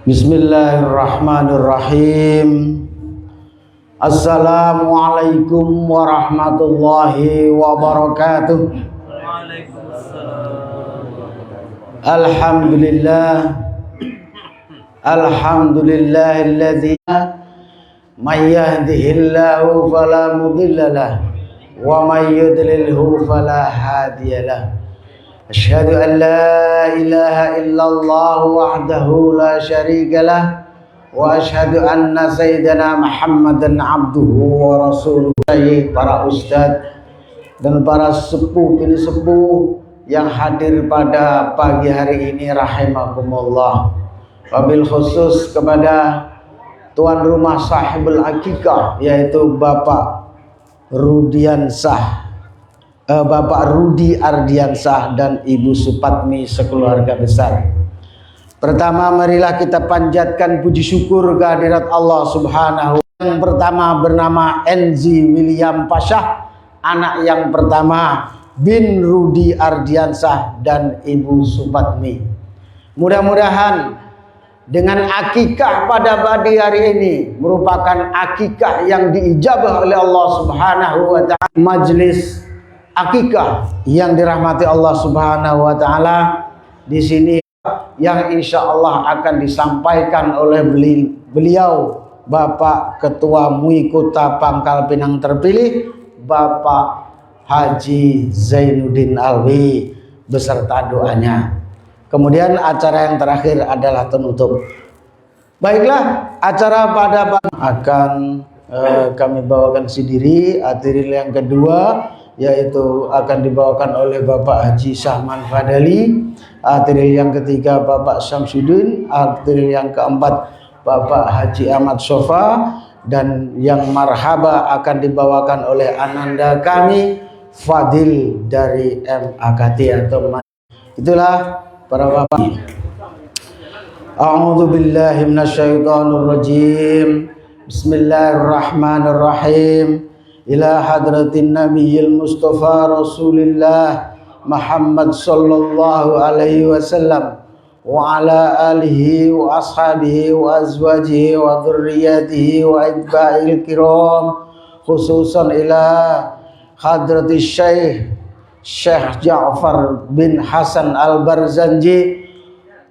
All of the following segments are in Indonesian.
Bismillahirrahmanirrahim. Assalamualaikum warahmatullahi wabarakatuh. Alhamdulillahilladzi may yahdihillahu fala mudhillalah wa may yudlilhu fala hadiyalah. Asyhadu an la ilaha illallah wahdahu la syarikalah wa asyhadu anna sayyidana Muhammadan abduhu wa rasuluh. Para ustadz dan para sepuh yang hadir pada pagi hari ini rahimakumullah. Wabil khusus kepada tuan rumah sahibul akikah, yaitu Bapak Rudiansah, Bapak Rudi Ardiansah dan Ibu Supatmi sekeluarga besar. Pertama, marilah kita panjatkan puji syukur kehadirat Allah Subhanahu. Yang pertama bernama Enzi William Pasha, anak yang pertama bin Rudi Ardiansah dan Ibu Supatmi. Mudah-mudahan dengan akikah pada pagi hari ini merupakan akikah yang diijabah oleh Allah Subhanahu wa taala. Majelis akikah yang dirahmati Allah Subhanahu wa taala di sini yang insya Allah akan disampaikan oleh beliau Bapak Ketua MUI Kota Pangkal Pinang terpilih, Bapak Haji Zainuddin Alwi beserta doanya. Kemudian acara yang terakhir adalah penutup. Baiklah, acara pada akan kami bawakan sendiri. Atril yang kedua yaitu akan dibawakan oleh Bapak Haji Sahman Fadali. Atril yang ketiga Bapak Syamsuddin. Atril yang keempat Bapak Haji Ahmad Sofa. Dan yang marhaba akan dibawakan oleh ananda kami Fadil dari MAKT atau itulah para bapak. A'udzu billahi minasyaitonir rajim. Bismillahirrahmanirrahim. Ila hadratin nabiyil mustafa Rasulillah Muhammad sallallahu alaihi wasallam wa ala alihi wa ashabihi wa azwajihi wa dzurriyyatihi wa itba'il kiram, khususan ila hadratis Syekh Ja'far bin Hasan Al-Barzanji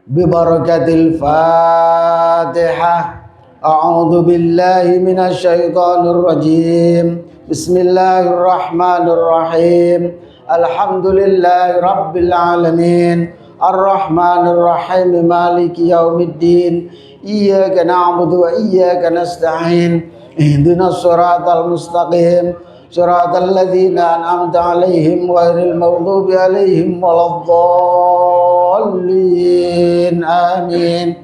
bi barakatil Fatihah. A'udzu billahi minasyaitonir rajim. Bismillahirrahmanirrahim. Alhamdulillahi rabbil alamin. Ar-Rahmanir Rahim. Maliki yaumiddin. Iyyaka na'budu wa iyyaka nasta'in. Ihdinas siratal mustaqim. Siratal ladzina an'amta 'alaihim ghairil maghdubi 'alaihim waladdallin. Amin.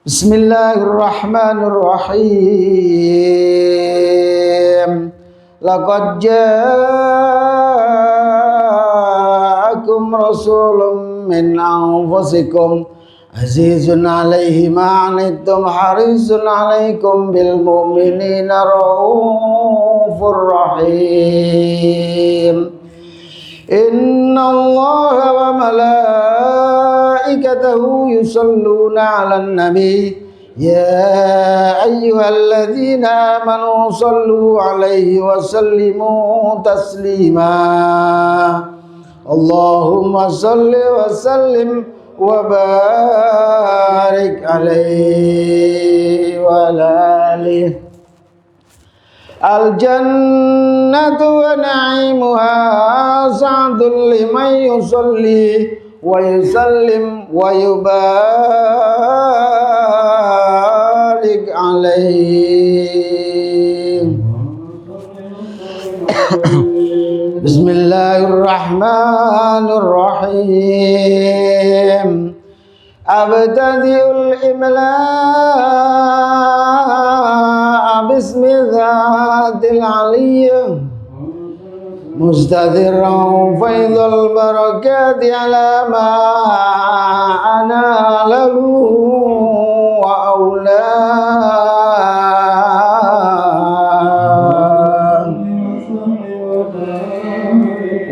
Bismillahirrahmanirrahim. Laqad ja'akum rasulun min anfusikum azizun 'alaihi ma 'anittum harisun 'alaikum bil mu'minina raufur rahim. Innallaha wa malaikatahu yusalluna 'alan nabi ya ayyuhalladzina amanu sallu 'alaihi wa sallimu taslima. Allahumma salli wa sallim wa barik alaihi wa alihi. Al jannatu wa na'imuha sa'dul liman yusalli wa yusallim wa yubarik alaihi. Bismillahirrahmanirrahim. Abtadi'ul imla' bismi dzatil 'aliyyah mustadhiran faidul barakati ala ma ana lalu wa aula.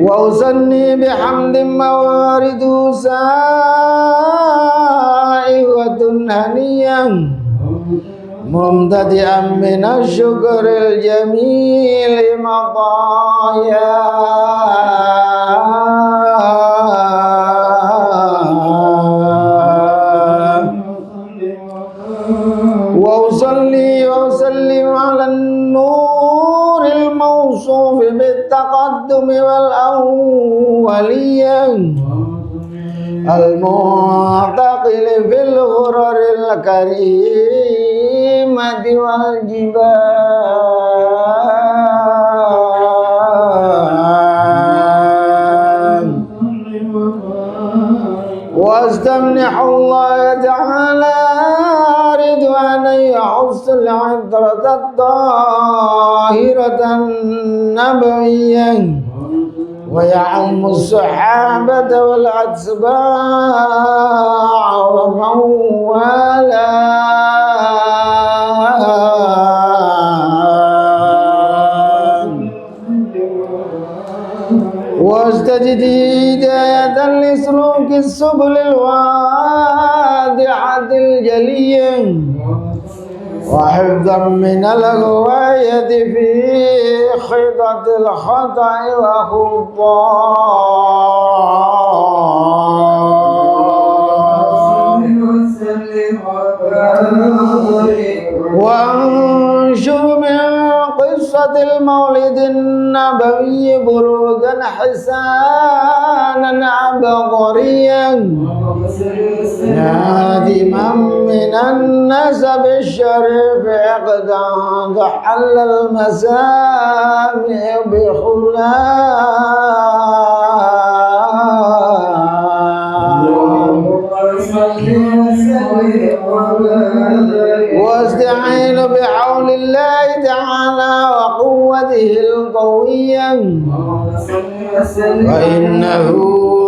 Wa usanni bihamdin mawaridu هنيا ممتدئا من الشكر الجميل مطايا وأصلي وأسلم على النور الموصوف بالتقدم والأولية المعتقل في الغرر الكريمة والجبال واستمنح الله تعالى رضوانا يحص العطرة الطاهرة النبوية ويعم الصحابة والأتباع ومن والاه واستجدي هداية لسلوك السبل الواضحة الجلية وحفظا من الغواية في خطط الخطأ وخطأ وانشر من قصة المولد النبوي برودا حسانا عبقريا نادما من النسب الشريف قد حل المسامع واستعين بحول الله تعالى وقوته القوية فإنه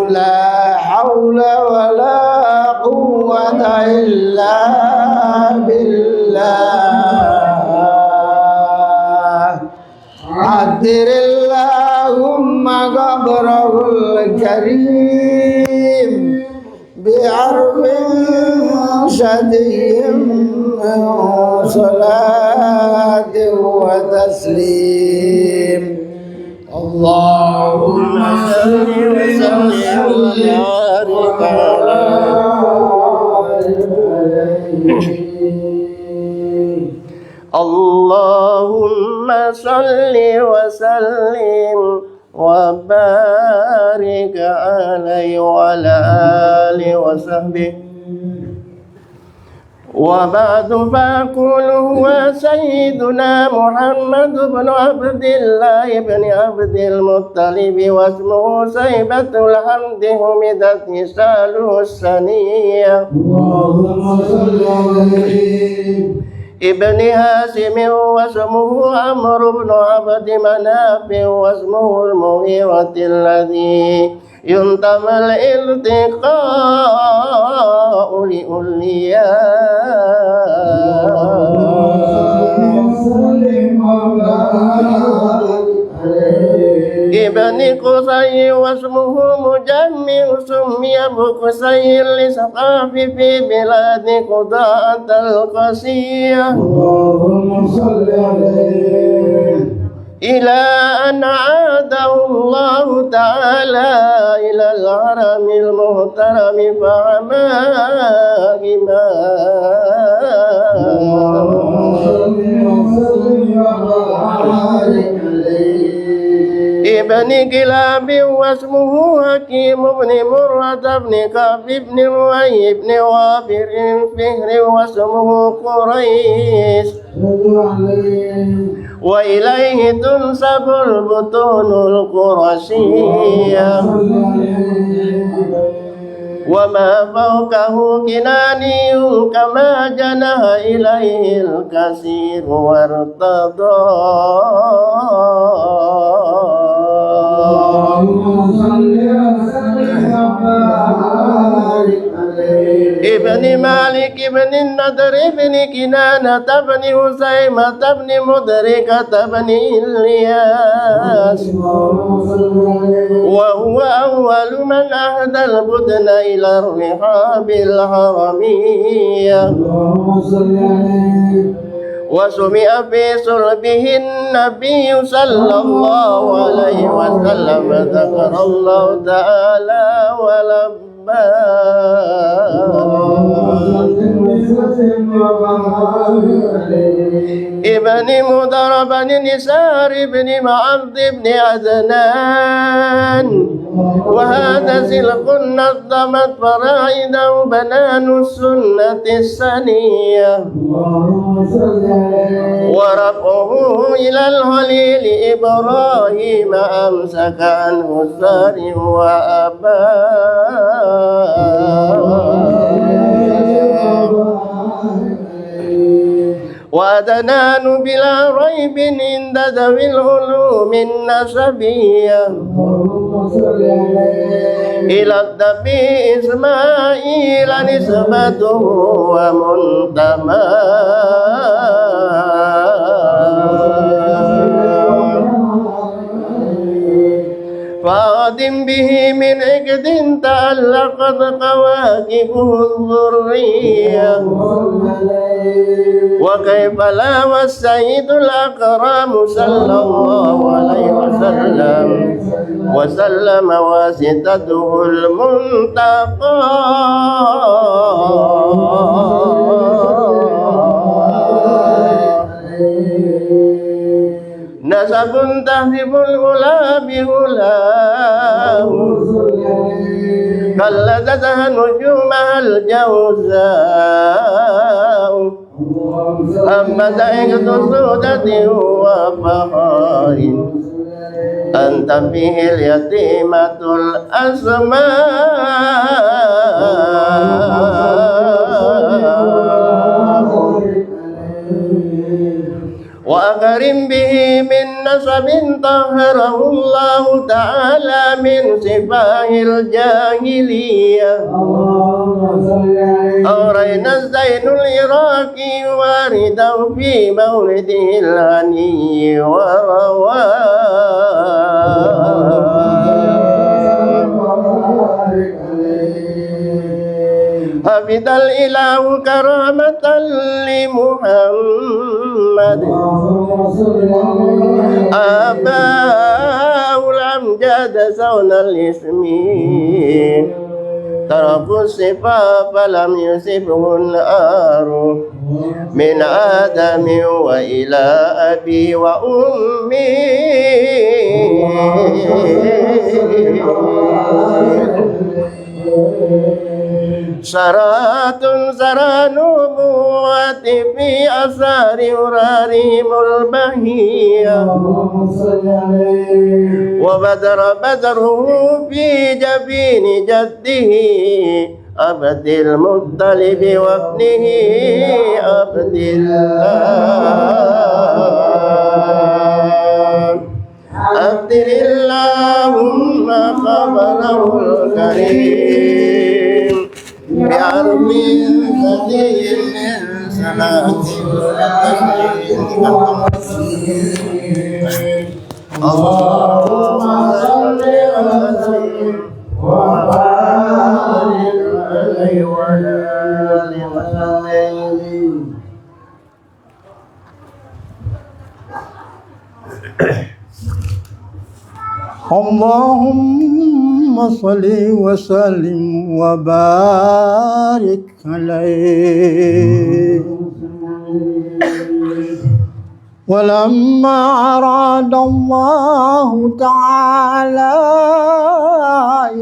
لا حول ولا قوة إلا بالله عطر اللهم قبره الكريم بعرف شدي من صلاة وتسليم اللهم صل وسلم وبارك اللهم صل وسلم وبارك عليه وعلى آله وصحبه وبعد فأقول هو سيدنا محمد بن عبد الله بن عبد المطلب واسمه سيبة الحمد حمدت ساله السنية اللهم صل عليه ابن هاشم واسمه عمرو بن عبد مناف واسمه المغيرة الذي ينتمى الالتقاء لأولياء ابن قصي واسمه مجمع سمي أبو قصي لسقاف في بلاد قضاء القصية اللهم صل عليه إلى أن عاده الله تعالى إلى الحرم المحترم فعماه ابن كلاب واسمه حكيم بن مرة بن كعب بن رؤي بن وابر فهر واسمه قريش وإليه تنسب البطون القرشية وما فوقه كناني كما جنى إليه الكثير وارتضى اللهم صل وسلم وبارك عليه ابن مالك بن النضر بن كنانة بن هزيمة بن مدركة بن إلياس وهو أول من أهدى البدن إلى الرحاب الحرمية وسمع في صلبه النبي صلى الله عليه وسلم ذكر الله تعالى ولبى ابن مضر بن نسار بن معبد بن عدنان وهذا سلق نظمت فرائده بنان السنة السنية ورفعه إلى الخليل إبراهيم أمسك عنه السار وأدنان بلا ريب عند ذوي العلوم النسبية إلى النبي إسماعيل نسبته ومنتمى فاضم به من عقد تعلقت قواكبه الذرية وكيف لا والسيد الأكرم صلى الله عليه وسلم واسطته المنتقى نسب تهذب الأولى بأولاه قلدتها نجومها الجوزاء أما زيغة سودة وفخار أنت به اليتيمة الأسماء وأكرم به من نسب طهره الله تعالى من سفاه الجاهلية أورينا الزين العراقي واردا في مولده الغني حفظ الإله كرامة لمحمد آباء الأمجاد زون الاسم تركوا الصفا فلم يصفه الآر من آدم وإلى أبي وأمي سرات سرى نبوة في أثار أراريم البهية وبدر بدره في جبين جده عبد المطلب وابنه عبد الله أبدل اللهم خبره الكريم بعرب ثقيل من صلاة اللهم صل وسلم وبارك عليه وعلى آله وسلم. اللهم صل وسلم وبارك عليه. ولما أراد الله تعالى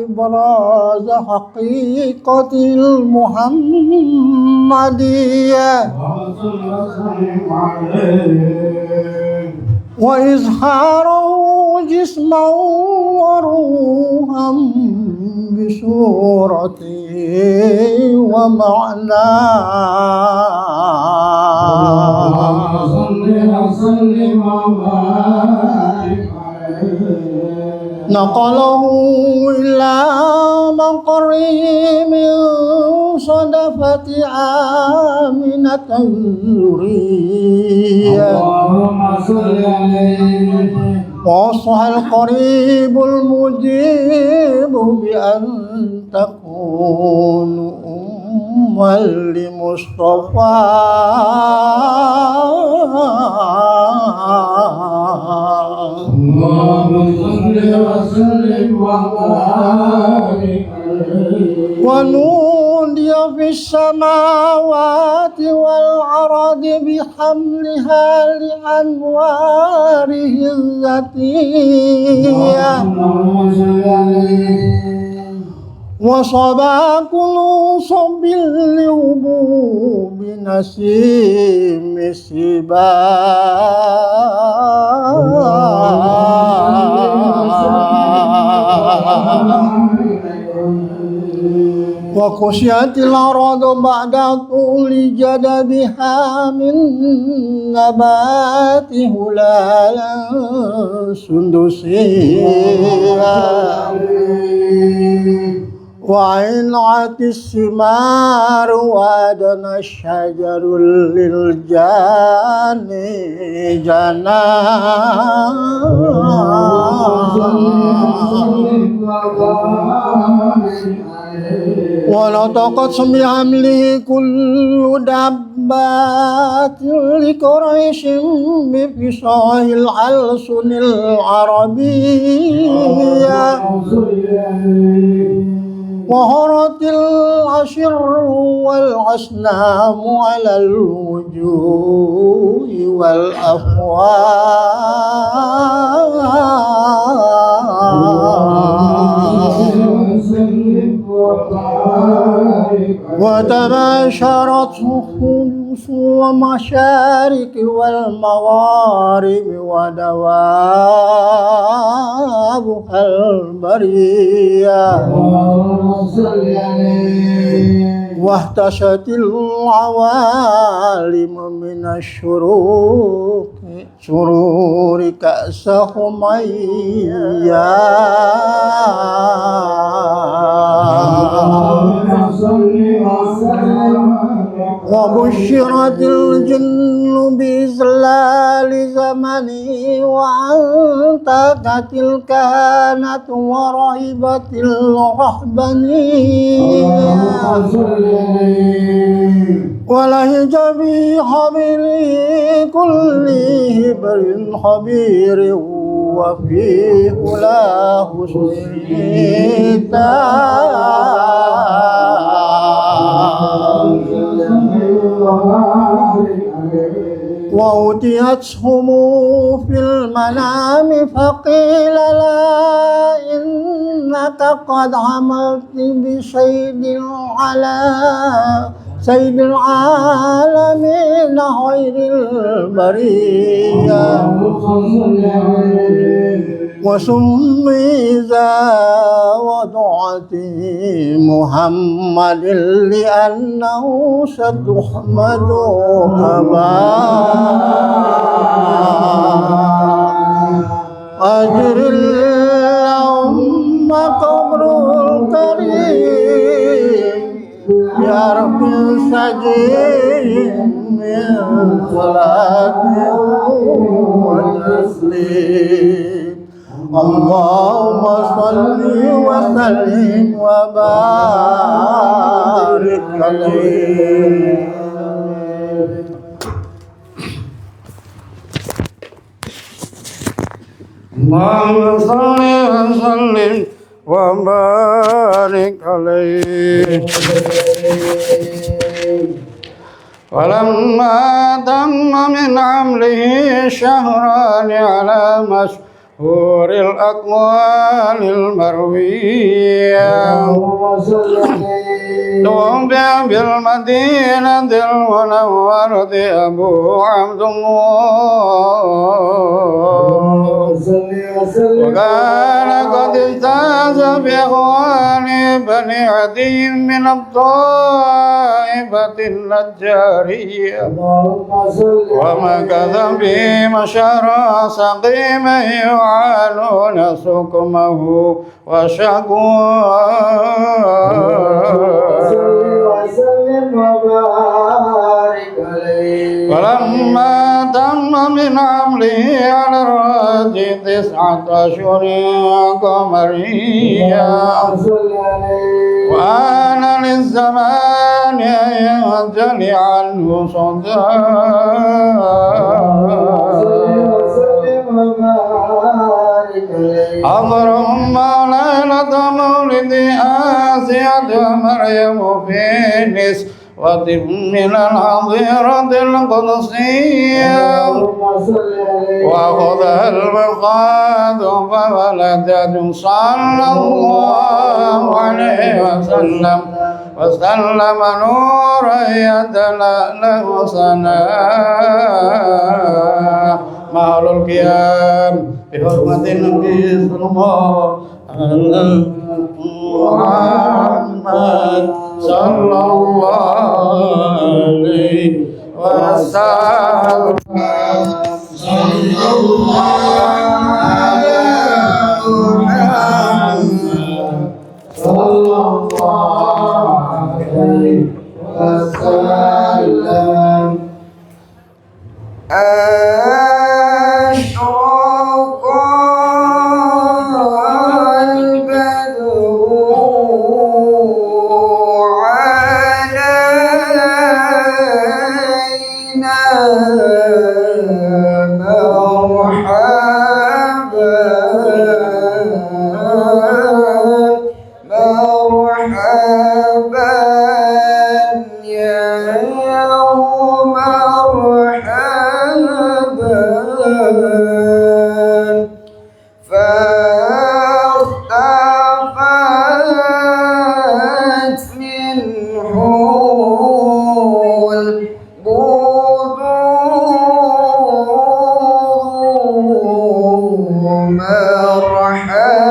إبراز حقيقة المحمدية وإظهاره جسما وروحا بصورته ومعناه نقله إلى مقر من صدفت آمنة الذرية اللهم صل عليه وصح القريب المجيب بأن تكون أما لمصطفى اللهم صل وسلم وبارك عليه ونودي في السماوات والأرض بحملها لأنواره الذاتية اللهم صل عليه وصبا كل صب الهبوب نسيم وخشيت الأرض بعد طول جدبها من نبات هلالا سندسيا وعنعت الثمار وادنى الشجر للجان ونطقت بحمله كل دابات لقريش بفصاح الألسن العربية وهرت العشر والأصنام على الوجوه والأفواه وتباشرت خمس ومشارق والمغارب ودوابها البرية واهتشت العوالم من شرور كأس حمية وبشرت الجن بإذلال زمني وعنتكت الكهنة ورهبت الرهبانية ولهج بحبره كل هبر خبير وفي هلاه وأوتيتهم في المنام فقيل لا إنك قد عملت بسيد على سيد العالمين خير البرية وسمي ذا وضعت محمد لأنه ستحمد أجر اللهم قبر الكريم يا رب سجين من صلاة وتسليم اللهم صل وسلم وبارك عليه. اللهم صل وسلم وبارك عليه. ولما تم من عمله شهران على مشهور الأقوال المروية توفي بالمدينة المنورة أبو عبد الله وكان قد اجتاز بإخوان بني عدي من الطائفة النجارية ومكث بهم شهرا سقيما يعانون سقمه وشكواه وسلم وبارك عليه فلما تم من حمله على الراجل 9 أشهر قمريا وصل عليه وآن للزمان أن ينجلي عنه وسلم وبارك عليه حضر ليلة مولد آسية مريم في نسوة من الحظيرة القدسية وأخذها المخاض فولدت صلى الله عليه وسلم وسلم نورا يتلألأ سناه مع القيام بحرمة النبي صلى الله عليه محمد صلى الله عليه وسلم صلى الله على محمد صلى الله عليه وسلم أشرق البدر علينا مرحبا يا يوم مرحبا فاختفت منه البدور مرحبا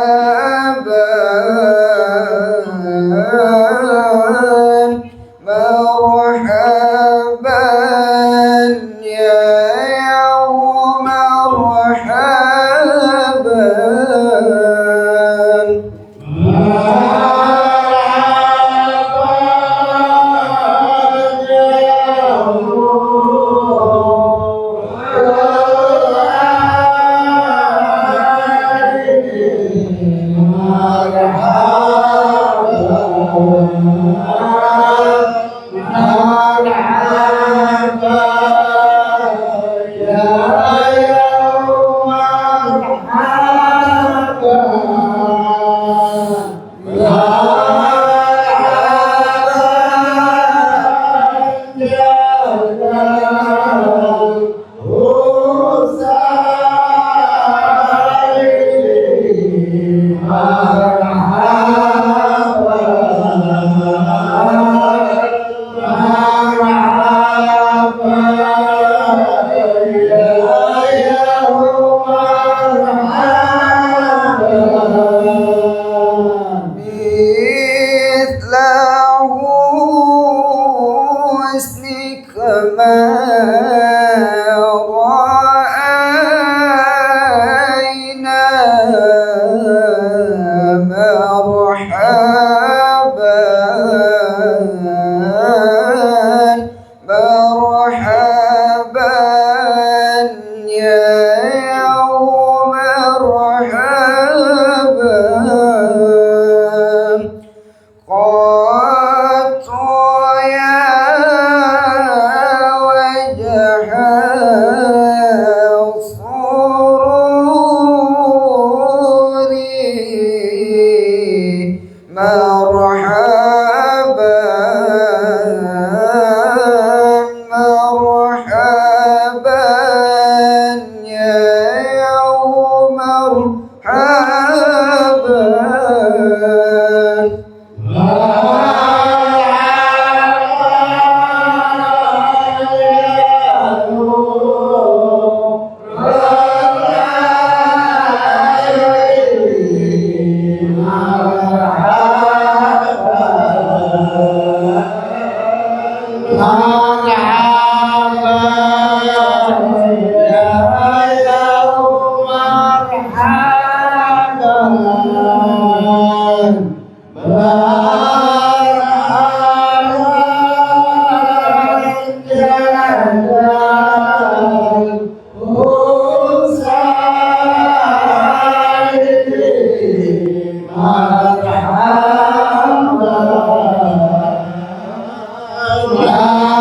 مرحبا يا يوم مرحبا مثله اسمك ما رأينا مرحبا مرحبا يا يوم مرحبا قط يا وجه السرور مرحبا مرحبا يا يوم مرحبا مرحبا Yeah.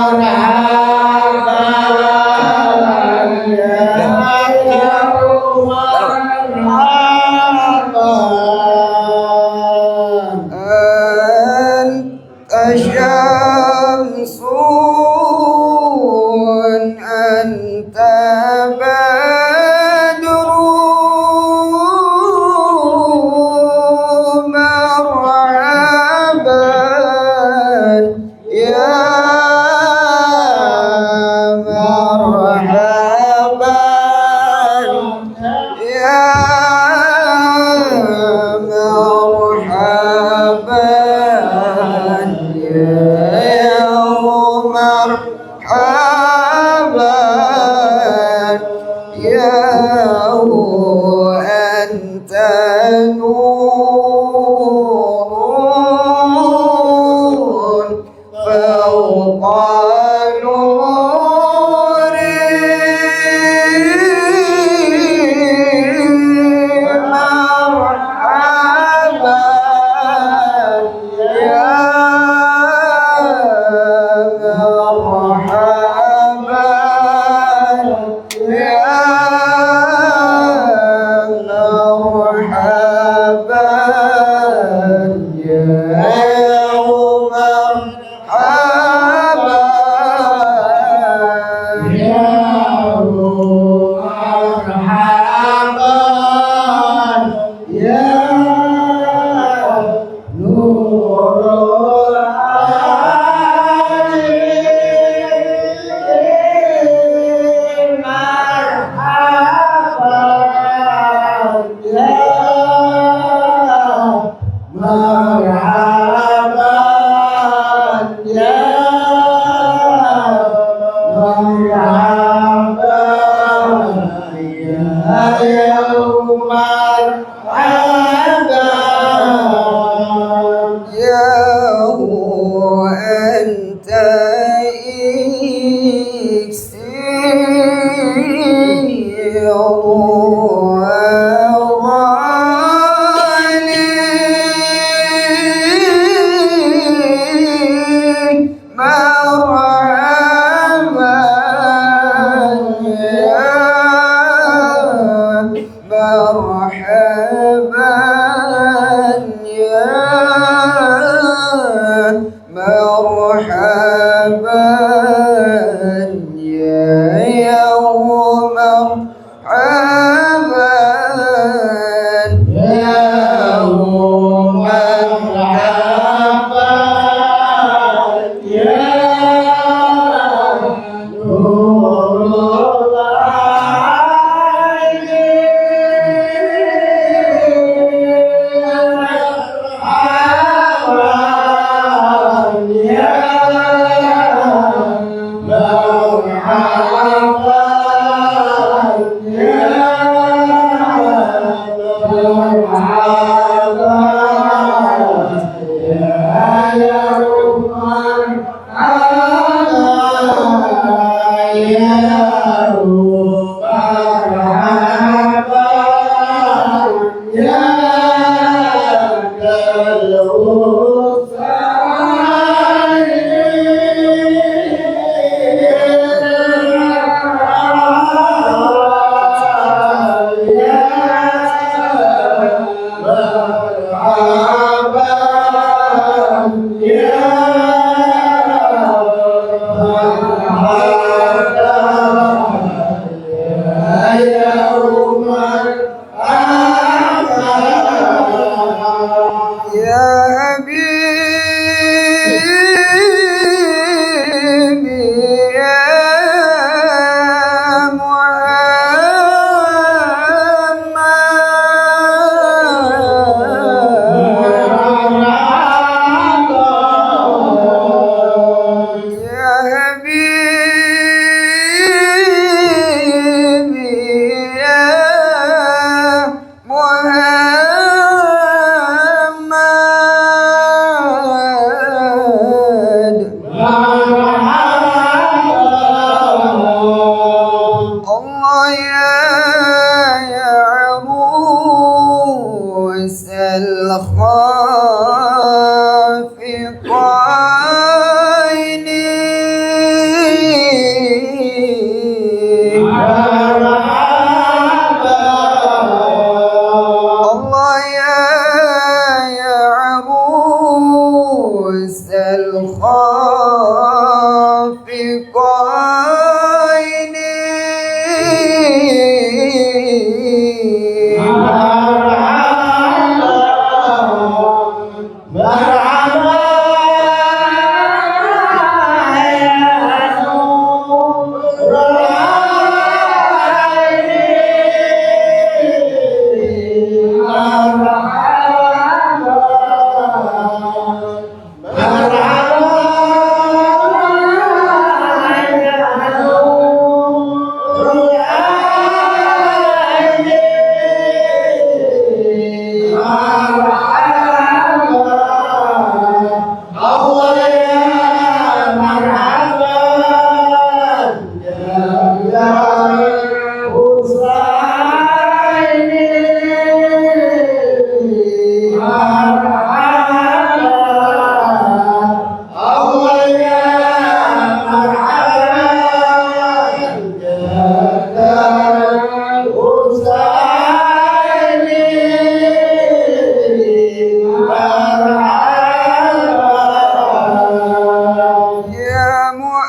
يا مؤيد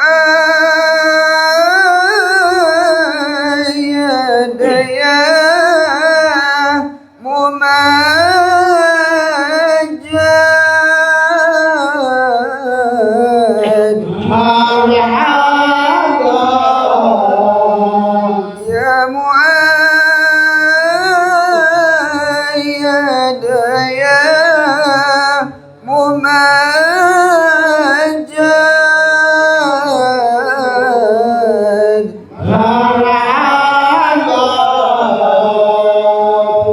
يا ممجد يا مؤيد يا ممجد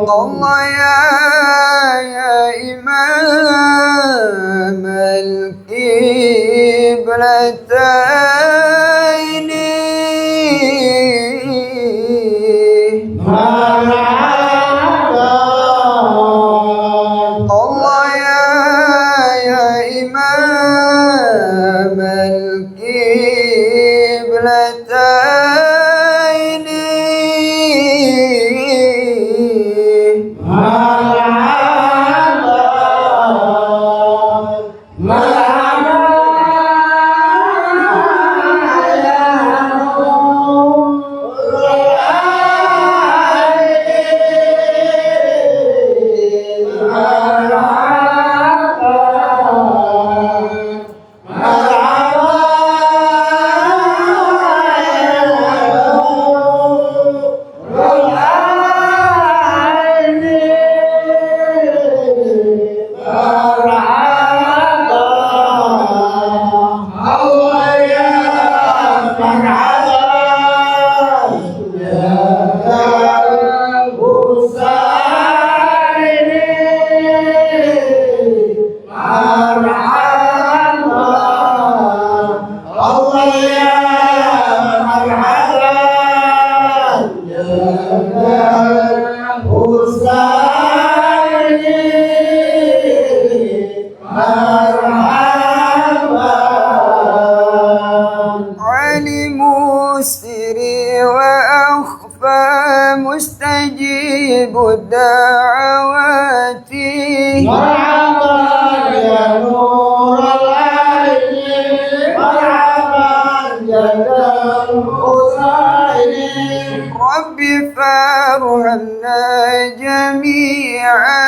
الله يا إمام القبلتين الله يا إمام القبلتين علم سري وأخفى مستجيب الدعوات مرحبا يا نور العين مرحبا جد الحسين رب فارحمنا جميعا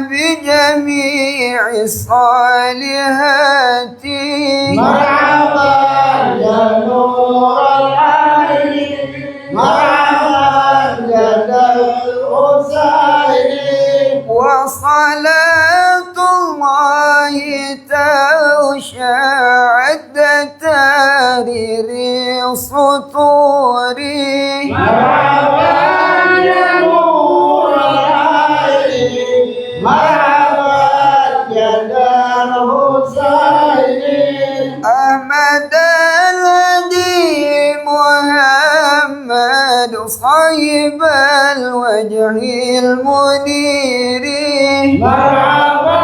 بجميع الصالحات مرحبا يا نور العين مرحبا جد الحسين وصلاة الله توشى عد تارير سطوري مرحبا يا نور العين مرحبا جد الحسين أحمد الهدي محمد صيب الوجه المنير مرحبا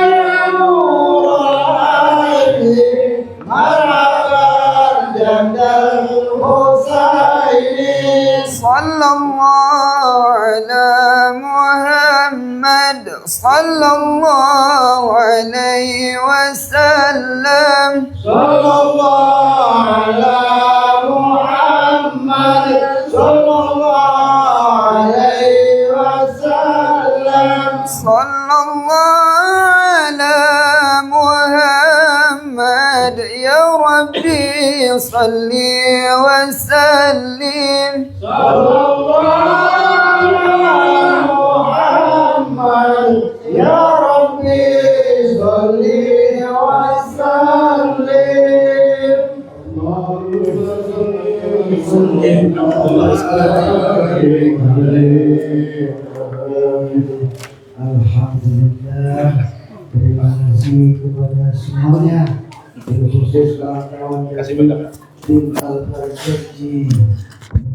يا نور العين مرحبا جد الحسين صلى الله على محمد صلى الله عليه وسلم صلى الله على محمد صلى الله عليه وسلم صلى الله على محمد يا ربي صل وسلم صلى الله على محمد يا ربي صل Alhamdulillah, terima kasih kepada semuanya, khusus kawan-kawan tim Al-Farjati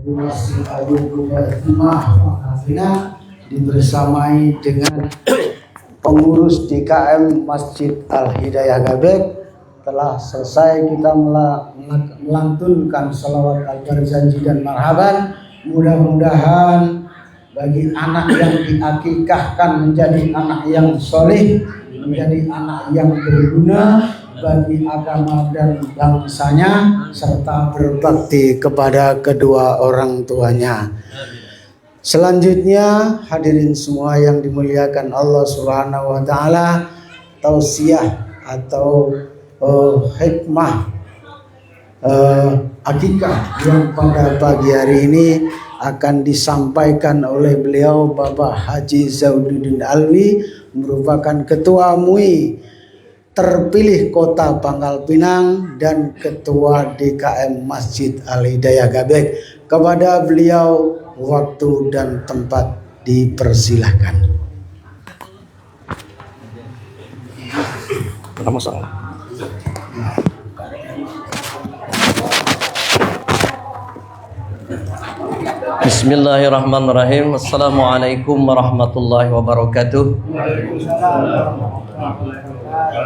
Masjid Agung Kubatimah Makafina dibersamai dengan pengurus DKM Masjid Al-Hidayah Gabek. Telah selesai kita melantunkan salawat al-barzanji dan marhaban. Mudah-mudahan bagi anak yang diakikahkan menjadi anak yang soleh, menjadi anak yang berguna bagi agama dan bangsanya serta berbakti kepada kedua orang tuanya. Selanjutnya hadirin semua yang dimuliakan Allah Subhanahu wa taala, tausiah atau hikmah akikah yang pada pagi hari ini akan disampaikan oleh beliau Bapak Haji Zaududdin Alwi, merupakan Ketua MUI terpilih Kota Pangkal Pinang dan Ketua DKM Masjid Al Hidayah Gabek. Kepada beliau waktu dan tempat dipersilahkan. Bismillahirrahmanirrahim. Assalamualaikum warahmatullahi wabarakatuh.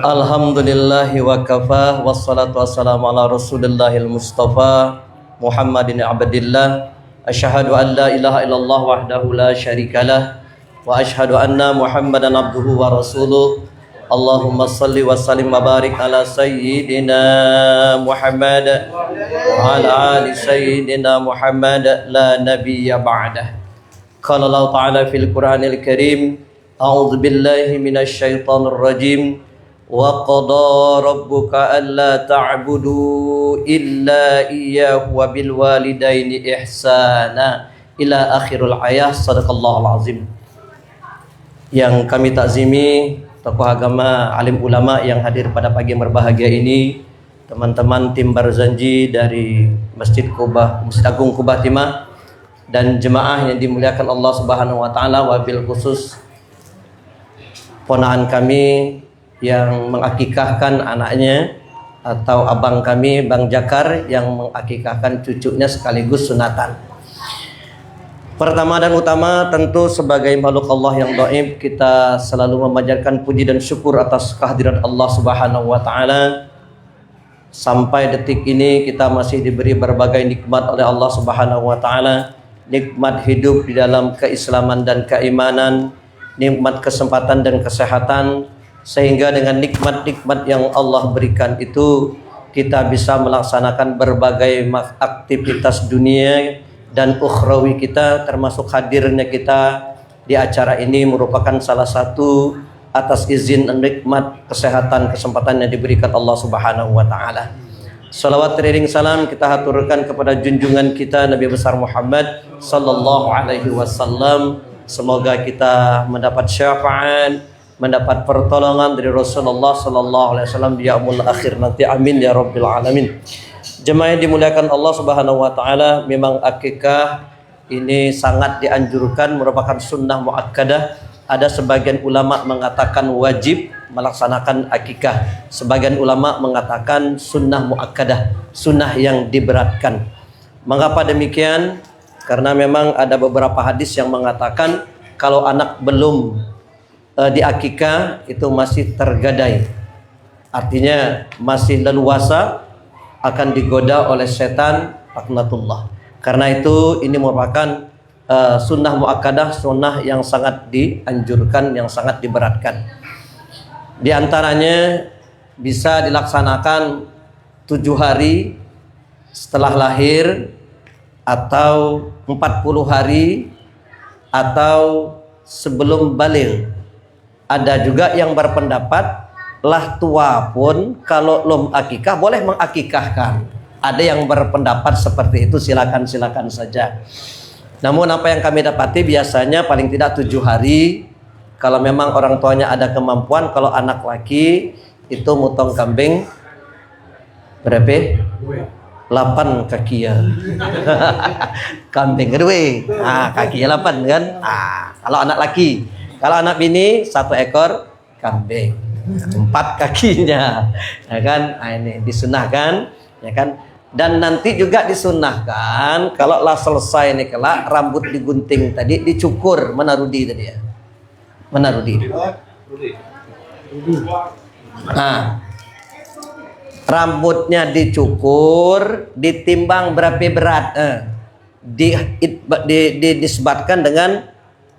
Alhamdulillahi wa kafa, wassalatu wassalamu ala rasulillahil mustafa Muhammadin abdillah. Asyhadu an la ilaha illallah wahdahu la syarikalah wa asyhadu anna Muhammadan abduhu wa rasuluh. Allahumma salli wa sallim wa barik ala sayyidina Muhammad wa ala ali sayyidina Muhammad la nabiyya ba'dah. Qala Allah ta'ala fil Qur'anil Karim, a'udzu billahi minasy syaithanir rajim. Wa qada rabbuka alla ta'budu illa iyyahu wa bil walidaini ihsana ila akhirul ayat. Sadaqallahul azim. Yang kami takzimi tokoh agama, alim ulama yang hadir pada pagi yang berbahagia ini, teman-teman tim Barzanji dari Masjid Kubah, Masjid Agung Kubah Timah, dan jemaah yang dimuliakan Allah Subhanahu wa taala, wabil khusus ponaan kami yang mengakikahkan anaknya atau abang kami Bang Jakar yang mengakikahkan cucunya sekaligus sunatan. Pertama dan utama tentu sebagai makhluk Allah yang dhaif, kita selalu memanjatkan puji dan syukur atas kehadiran Allah Subhanahu wa taala. Sampai detik ini kita masih diberi berbagai nikmat oleh Allah Subhanahu wa taala. Nikmat hidup di dalam keislaman dan keimanan, nikmat kesempatan dan kesehatan, sehingga dengan nikmat-nikmat yang Allah berikan itu kita bisa melaksanakan berbagai aktivitas dunia dan ukhrawi kita, termasuk hadirnya kita di acara ini merupakan salah satu atas izin dan nikmat kesehatan kesempatan yang diberikan Allah Subhanahu wa taala. Salawat teriring salam kita haturkan kepada junjungan kita Nabi besar Muhammad sallallahu alaihi wasallam. Semoga kita mendapat syafaat, mendapat pertolongan dari Rasulullah sallallahu alaihi wasallam di yaumul akhir nanti. Amin ya rabbil alamin. Jemaah yang dimuliakan Allah Subhanahu wa taala, memang akikah ini sangat dianjurkan, merupakan sunnah muakkadah. Ada sebagian ulama mengatakan wajib melaksanakan akikah, sebagian ulama mengatakan sunnah muakkadah, sunnah yang diberatkan. Mengapa demikian? Karena memang ada beberapa hadis yang mengatakan kalau anak belum diakikah itu masih tergadai, artinya masih leluasa akan digoda oleh setan, laknatullah. Karena itu ini merupakan sunnah muakkadah, sunnah yang sangat dianjurkan, yang sangat diberatkan. Di antaranya bisa dilaksanakan 7 hari setelah lahir, atau 40 hari, atau sebelum baligh. Ada juga yang berpendapat lah tua pun kalau belum akikah boleh mengakikahkan. Ada yang berpendapat seperti itu, silakan saja. Namun apa yang kami dapati biasanya paling tidak 7 hari. Kalau memang orang tuanya ada kemampuan, kalau anak laki itu motong kambing berapa? 8 kaki ya. Kambing kedua. Kakinya 8 kan? Kalau anak laki. Kalau anak bini 1 ekor kambing. 4 kakinya, ya kan? Ini disunahkan, ya kan? Dan nanti juga disunahkan kalau lah selesai nih kelak rambut digunting tadi dicukur, menarudi tadi ya, menarudi. Rambutnya dicukur, ditimbang berapa berat, dinisbatkan dengan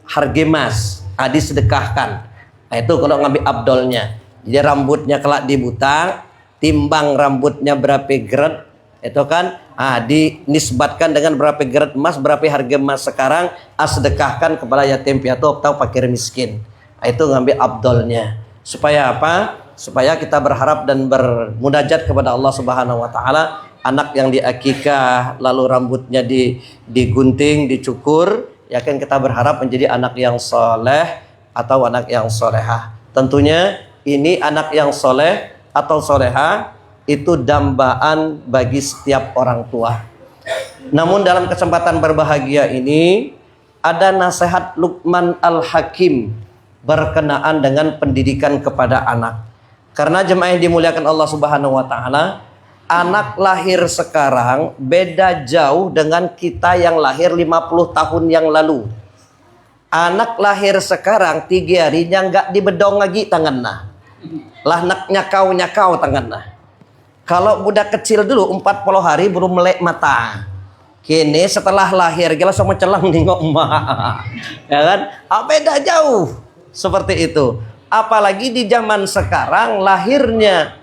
harga emas, disedekahkan. Nah, itu kalau ngambil abdolnya. Jadi rambutnya kelak dibutang, timbang rambutnya berapa grade, itu kan dinisbatkan dengan berapa grade emas, berapa harga emas sekarang, sedekahkan kepada yatim piatu atau fakir miskin. Nah, itu ngambil abdolnya. Supaya apa? Supaya kita berharap dan bermunajat kepada Allah Subhanahu wa taala, anak yang diakikah lalu rambutnya digunting, dicukur, ya kan kita berharap menjadi anak yang soleh atau anak yang solehah. Tentunya ini anak yang soleh atau solehah itu dambaan bagi setiap orang tua. Namun dalam kesempatan berbahagia ini ada nasihat Luqman Al-Hakim berkenaan dengan pendidikan kepada anak. Karena jemaah yang dimuliakan Allah Subhanahu wa taala, anak lahir sekarang beda jauh dengan kita yang lahir 50 tahun yang lalu. Anak lahir sekarang 3 harinya nggak dibedong lagi tangannya. Lah nak nyakau tangannya. Kalau budak kecil dulu 40 hari baru melek mata. Kini setelah lahir gila sama celang nengok emak. Ya kan? Beda jauh. Seperti itu. Apalagi di zaman sekarang lahirnya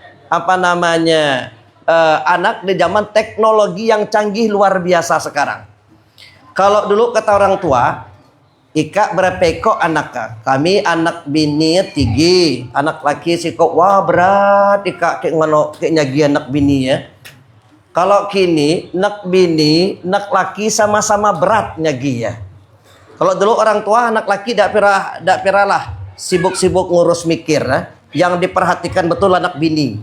anak di zaman teknologi yang canggih luar biasa sekarang. Kalau dulu kata orang tua, ika berapa kok anak? Kami anak bini 3, anak laki si kok wah berat ika kayak ngono kayak nyagi anak bini ya. Kalau kini nak bini, nak laki sama-sama berat nyagi ya. Kalau dulu orang tua anak laki dak pira lah sibuk-sibuk ngurus mikir ya. Yang diperhatikan betul anak bini.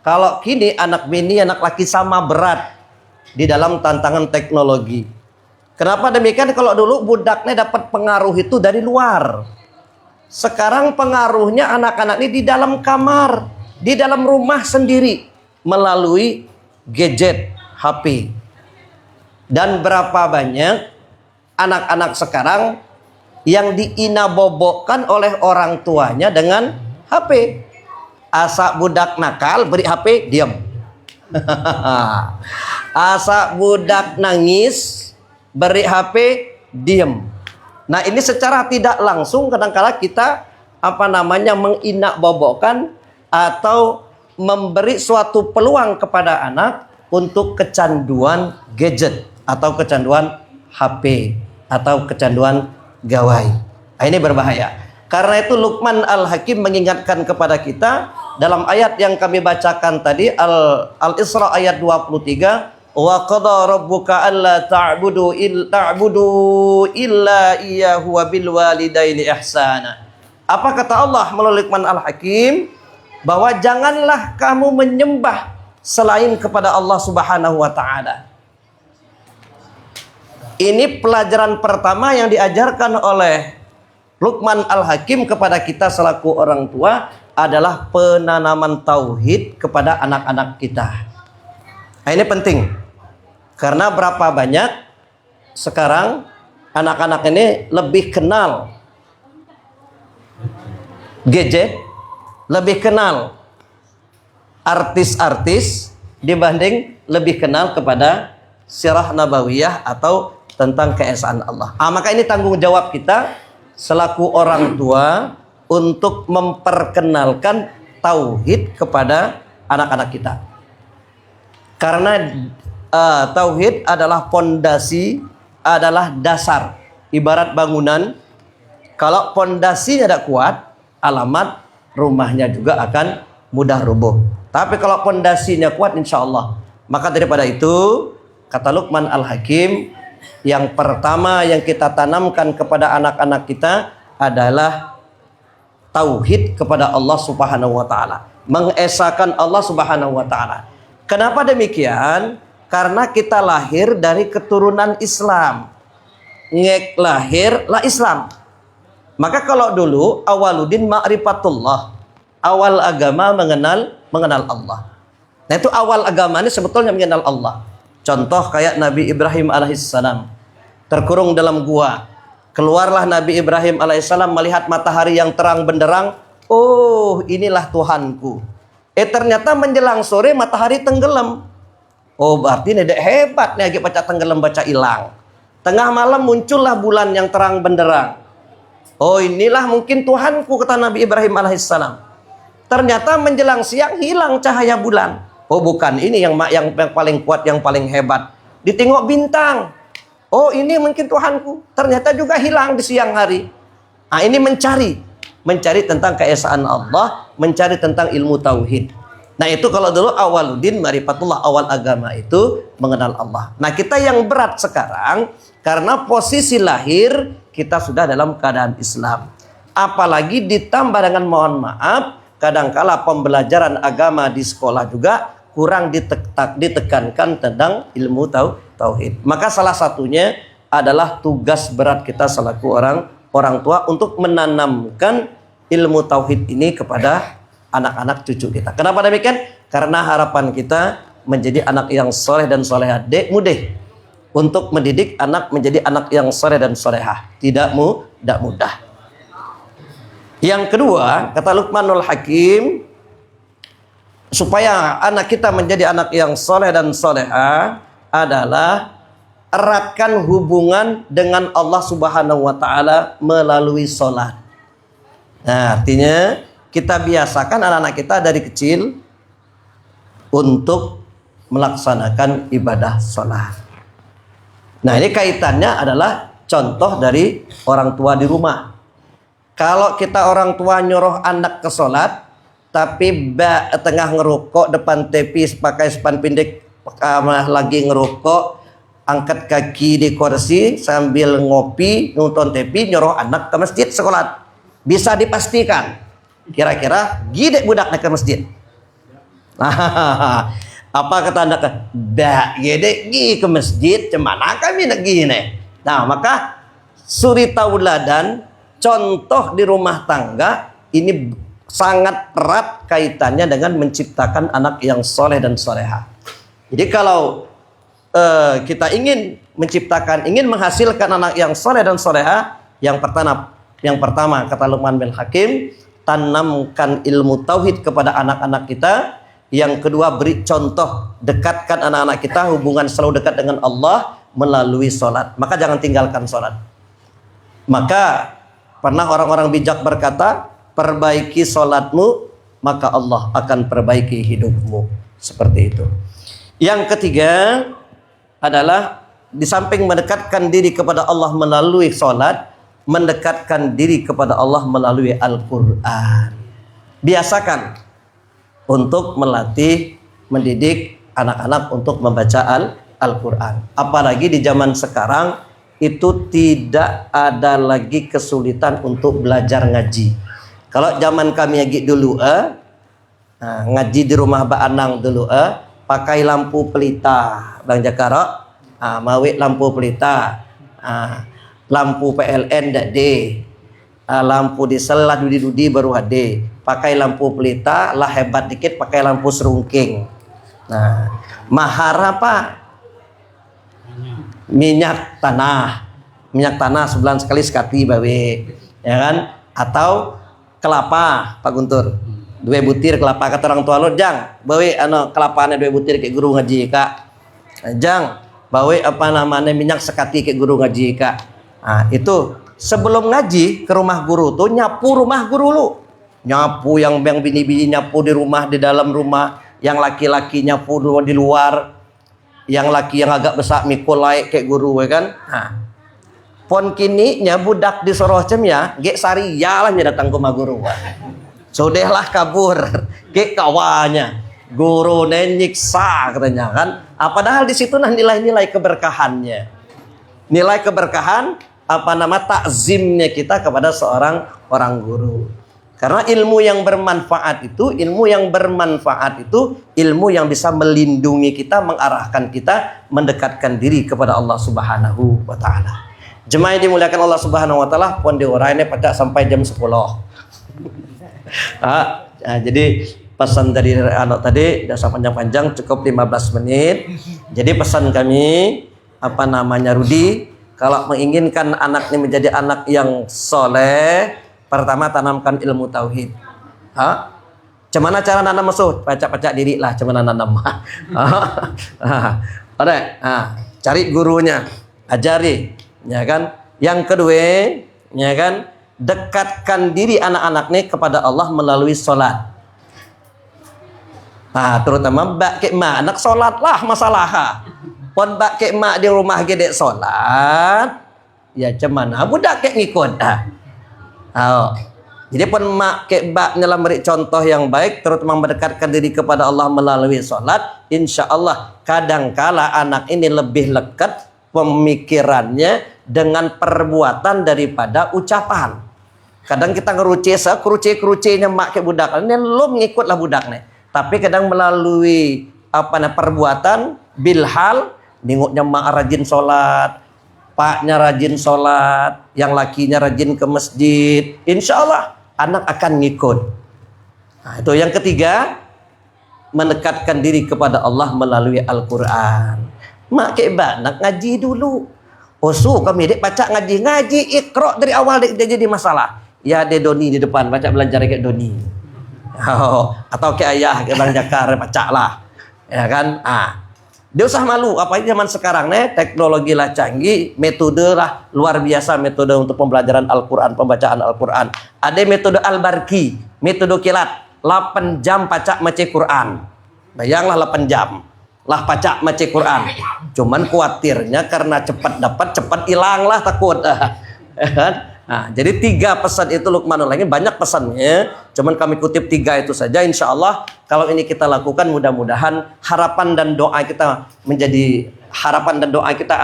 Kalau kini anak bini, anak laki sama berat di dalam tantangan teknologi. Kenapa demikian? Kalau dulu budaknya dapat pengaruh itu dari luar. Sekarang pengaruhnya anak-anak ini di dalam kamar, di dalam rumah sendiri melalui gadget, HP. Dan berapa banyak anak-anak sekarang yang diinabobokkan oleh orang tuanya dengan HP. Asa budak nakal beri HP diam. Asa budak nangis beri HP diam. Nah, ini secara tidak langsung kadang-kala kita menginakbobokkan atau memberi suatu peluang kepada anak untuk kecanduan gadget atau kecanduan HP atau kecanduan gawai. Nah, ini berbahaya. Karena itu Luqman Al-Hakim mengingatkan kepada kita dalam ayat yang kami bacakan tadi, Al-Isra ayat 23, wa qada rabbuka alla ta'budu illa iyyahu wa bil walidaini ihsana. Apa kata Allah melalui Luqman Al-Hakim? Bahwa janganlah kamu menyembah selain kepada Allah Subhanahu wa taala. Ini pelajaran pertama yang diajarkan oleh Luqman Al-Hakim kepada kita selaku orang tua adalah penanaman tauhid kepada anak-anak kita. Nah, ini penting. Karena berapa banyak sekarang anak-anak ini lebih kenal gadget, lebih kenal artis-artis dibanding lebih kenal kepada sirah nabawiyah atau tentang keesaan Allah. Maka ini tanggung jawab kita selaku orang tua untuk memperkenalkan tauhid kepada anak-anak kita. Karena tauhid adalah pondasi, adalah dasar. Ibarat bangunan, kalau pondasinya tidak kuat, alamat rumahnya juga akan mudah rubuh. Tapi kalau pondasinya kuat, insya Allah. Maka daripada itu, kata Luqman Al-Hakim, yang pertama yang kita tanamkan kepada anak-anak kita adalah tauhid kepada Allah Subhanahu wa taala, mengesahkan Allah Subhanahu wa taala. Kenapa demikian? Karena kita lahir dari keturunan Islam. Ngek lahir lah Islam. Maka kalau dulu awaludin ma'rifatullah, awal agama mengenal Allah. Nah, itu awal agama ini sebetulnya mengenal Allah. Contoh kayak Nabi Ibrahim alaihissalam terkurung dalam gua. Keluarlah Nabi Ibrahim alaihissalam melihat matahari yang terang benderang. Oh, inilah Tuhanku. Ternyata menjelang sore matahari tenggelam. Oh, berarti ini hebat nih, baca tenggelam baca hilang. Tengah malam muncullah bulan yang terang benderang. Oh, inilah mungkin Tuhanku, kata Nabi Ibrahim alaihissalam. Ternyata menjelang siang hilang cahaya bulan. Oh, bukan, ini yang paling kuat, yang paling hebat. Ditengok bintang. Oh, ini mungkin Tuhanku. Ternyata juga hilang di siang hari. Nah, ini mencari tentang keesaan Allah, mencari tentang ilmu tauhid. Nah, itu kalau dulu awaluddin marifatullah, awal agama itu mengenal Allah. Nah, kita yang berat sekarang karena posisi lahir kita sudah dalam keadaan Islam. Apalagi ditambah dengan, mohon maaf, kadangkala pembelajaran agama di sekolah juga kurang ditekankan tentang ilmu tauhid. Maka salah satunya adalah tugas berat kita selaku orang tua untuk menanamkan ilmu tauhid ini kepada anak-anak cucu kita. Kenapa demikian? Karena harapan kita menjadi anak yang soleh dan solehah. Mudah untuk mendidik anak menjadi anak yang soleh dan solehah. Tidak mudah. Yang kedua, kata Luqmanul Hakim, supaya anak kita menjadi anak yang soleh dan solehah adalah eratkan hubungan dengan Allah Subhanahu wa Ta'ala melalui sholat. Nah, artinya kita biasakan anak-anak kita dari kecil untuk melaksanakan ibadah sholat. Nah, ini kaitannya adalah contoh dari orang tua di rumah. Kalau kita orang tua nyuruh anak ke sholat, tapi tengah ngerokok depan TV pakai span pendek, lagi ngerokok, angkat kaki di kursi sambil ngopi nonton TV, nyuruh anak ke masjid sholat, bisa dipastikan kira-kira gede budaknya ke masjid. Apa kata anak? Dak gede gi ke masjid, cemana kami nak gini. Nah, maka suri tauladan, contoh di rumah tangga ini sangat erat kaitannya dengan menciptakan anak yang soleh dan solehah. Jadi kalau kita ingin menghasilkan anak yang soleh dan solehah, yang pertama kata Luqman bin Hakim, tanamkan ilmu tauhid kepada anak-anak kita. Yang kedua, beri contoh, dekatkan anak-anak kita hubungan selalu dekat dengan Allah melalui sholat. Maka jangan tinggalkan sholat. Maka pernah orang-orang bijak berkata, perbaiki sholatmu, maka Allah akan perbaiki hidupmu. Seperti itu. Yang ketiga adalah di samping mendekatkan diri kepada Allah melalui sholat, mendekatkan diri kepada Allah melalui Al-Quran. Biasakan untuk melatih, mendidik anak-anak untuk membaca Al-Quran. Apalagi di zaman sekarang itu tidak ada lagi kesulitan untuk belajar ngaji. Kalau zaman kami lagi dulu ngaji di rumah Mbak Anang dulu pakai lampu pelita, Bang Jakaro, mawik lampu pelita, lampu PLN dak de, lampu diesel lah dudi baru ada. Pakai lampu pelita lah hebat dikit pakai lampu serungking. Nah, mahar apa? Minyak tanah sebulan sekali bawe, ya kan? Atau kelapa, Pak Guntur, 2 butir kelapa. Kata orang tua lo, jang bawe kelapanya 2 butir kayak guru ngaji kak, jang bawe apa namanya minyak sekati kayak guru ngaji kak. Nah, itu sebelum ngaji ke rumah guru tuh nyapu rumah guru lu, nyapu yang bini-bini nyapu di rumah, di dalam rumah, yang laki-laki nyapu di luar, yang laki yang agak besar mikul laik kayak guru, ya kan? Nah, pon kini nya budak di Sorocem ya, gek sariya lah datang ke rumah guru. Sudahlah kabur, gek kawannya, guru nyiksa katanya kan. Padahal di situ nah nilai-nilai keberkahannya, nilai keberkahan takzimnya kita kepada seorang orang guru. Karena ilmu yang bermanfaat itu ilmu yang bisa melindungi kita, mengarahkan kita, mendekatkan diri kepada Allah Subhanahu wa Ta'ala. Jemaah yang dimuliakan Allah Subhanahu wa Ta'ala, pon diurainya pada sampai jam 10. Jadi pesan dari anak tadi tidak panjang-panjang, cukup 15 menit. Jadi pesan kami Rudi, kalau menginginkan anaknya menjadi anak yang soleh, pertama tanamkan ilmu tauhid. Cemana cara nanam musuh? Pacak-pacak diri lah, cemana nanam. Cari gurunya, ajari, ya kan? Yang kedua, ya kan? dekatkan diri anak-anak nih kepada Allah melalui sholat. Nah, terutama bak ke mak anak sholat lah masalah. Pon bak ke mak di rumah gede sholat, ya cemana budak ke ngikut. Jadi pun mak ke bak nyelam beri contoh yang baik, terutama mendekatkan diri kepada Allah melalui sholat. Insya Allah kadangkala anak ini lebih lekat pemikirannya dengan perbuatan daripada ucapan. Kadang kita keruci-kerucinya mak ke budak ini belum ngikutlah budak nih. Tapi kadang melalui perbuatan bilhal, nengoknya mak rajin sholat, paknya rajin sholat, yang lakinya rajin ke masjid, insya Allah anak akan ngikut. Nah, itu yang ketiga, mendekatkan diri kepada Allah melalui Al-Quran. Mak kebak nak ngaji dulu. Kami dek baca ngaji ikro dari awal dek jadi masalah. Ya de doni di depan baca belajar kayak doni. Atau ke ayah ke Bang Jakar baca lah, ya kan? Dia usah malu. Apalagi zaman sekarang nih teknologi lah canggih, metode lah luar biasa, metode untuk pembelajaran Al-Quran, pembacaan Al-Quran. Ada metode Al-Barki, metode kilat, 8 jam baca maca Quran. Bayanglah 8 jam lah baca maca Quran. Cuman khawatirnya karena cepat dapat cepat hilang lah takut. Nah, jadi 3 pesan itu Luqmanul Hakim, banyak pesannya, cuman kami kutip 3 itu saja. Insya Allah kalau ini kita lakukan, mudah-mudahan harapan dan doa kita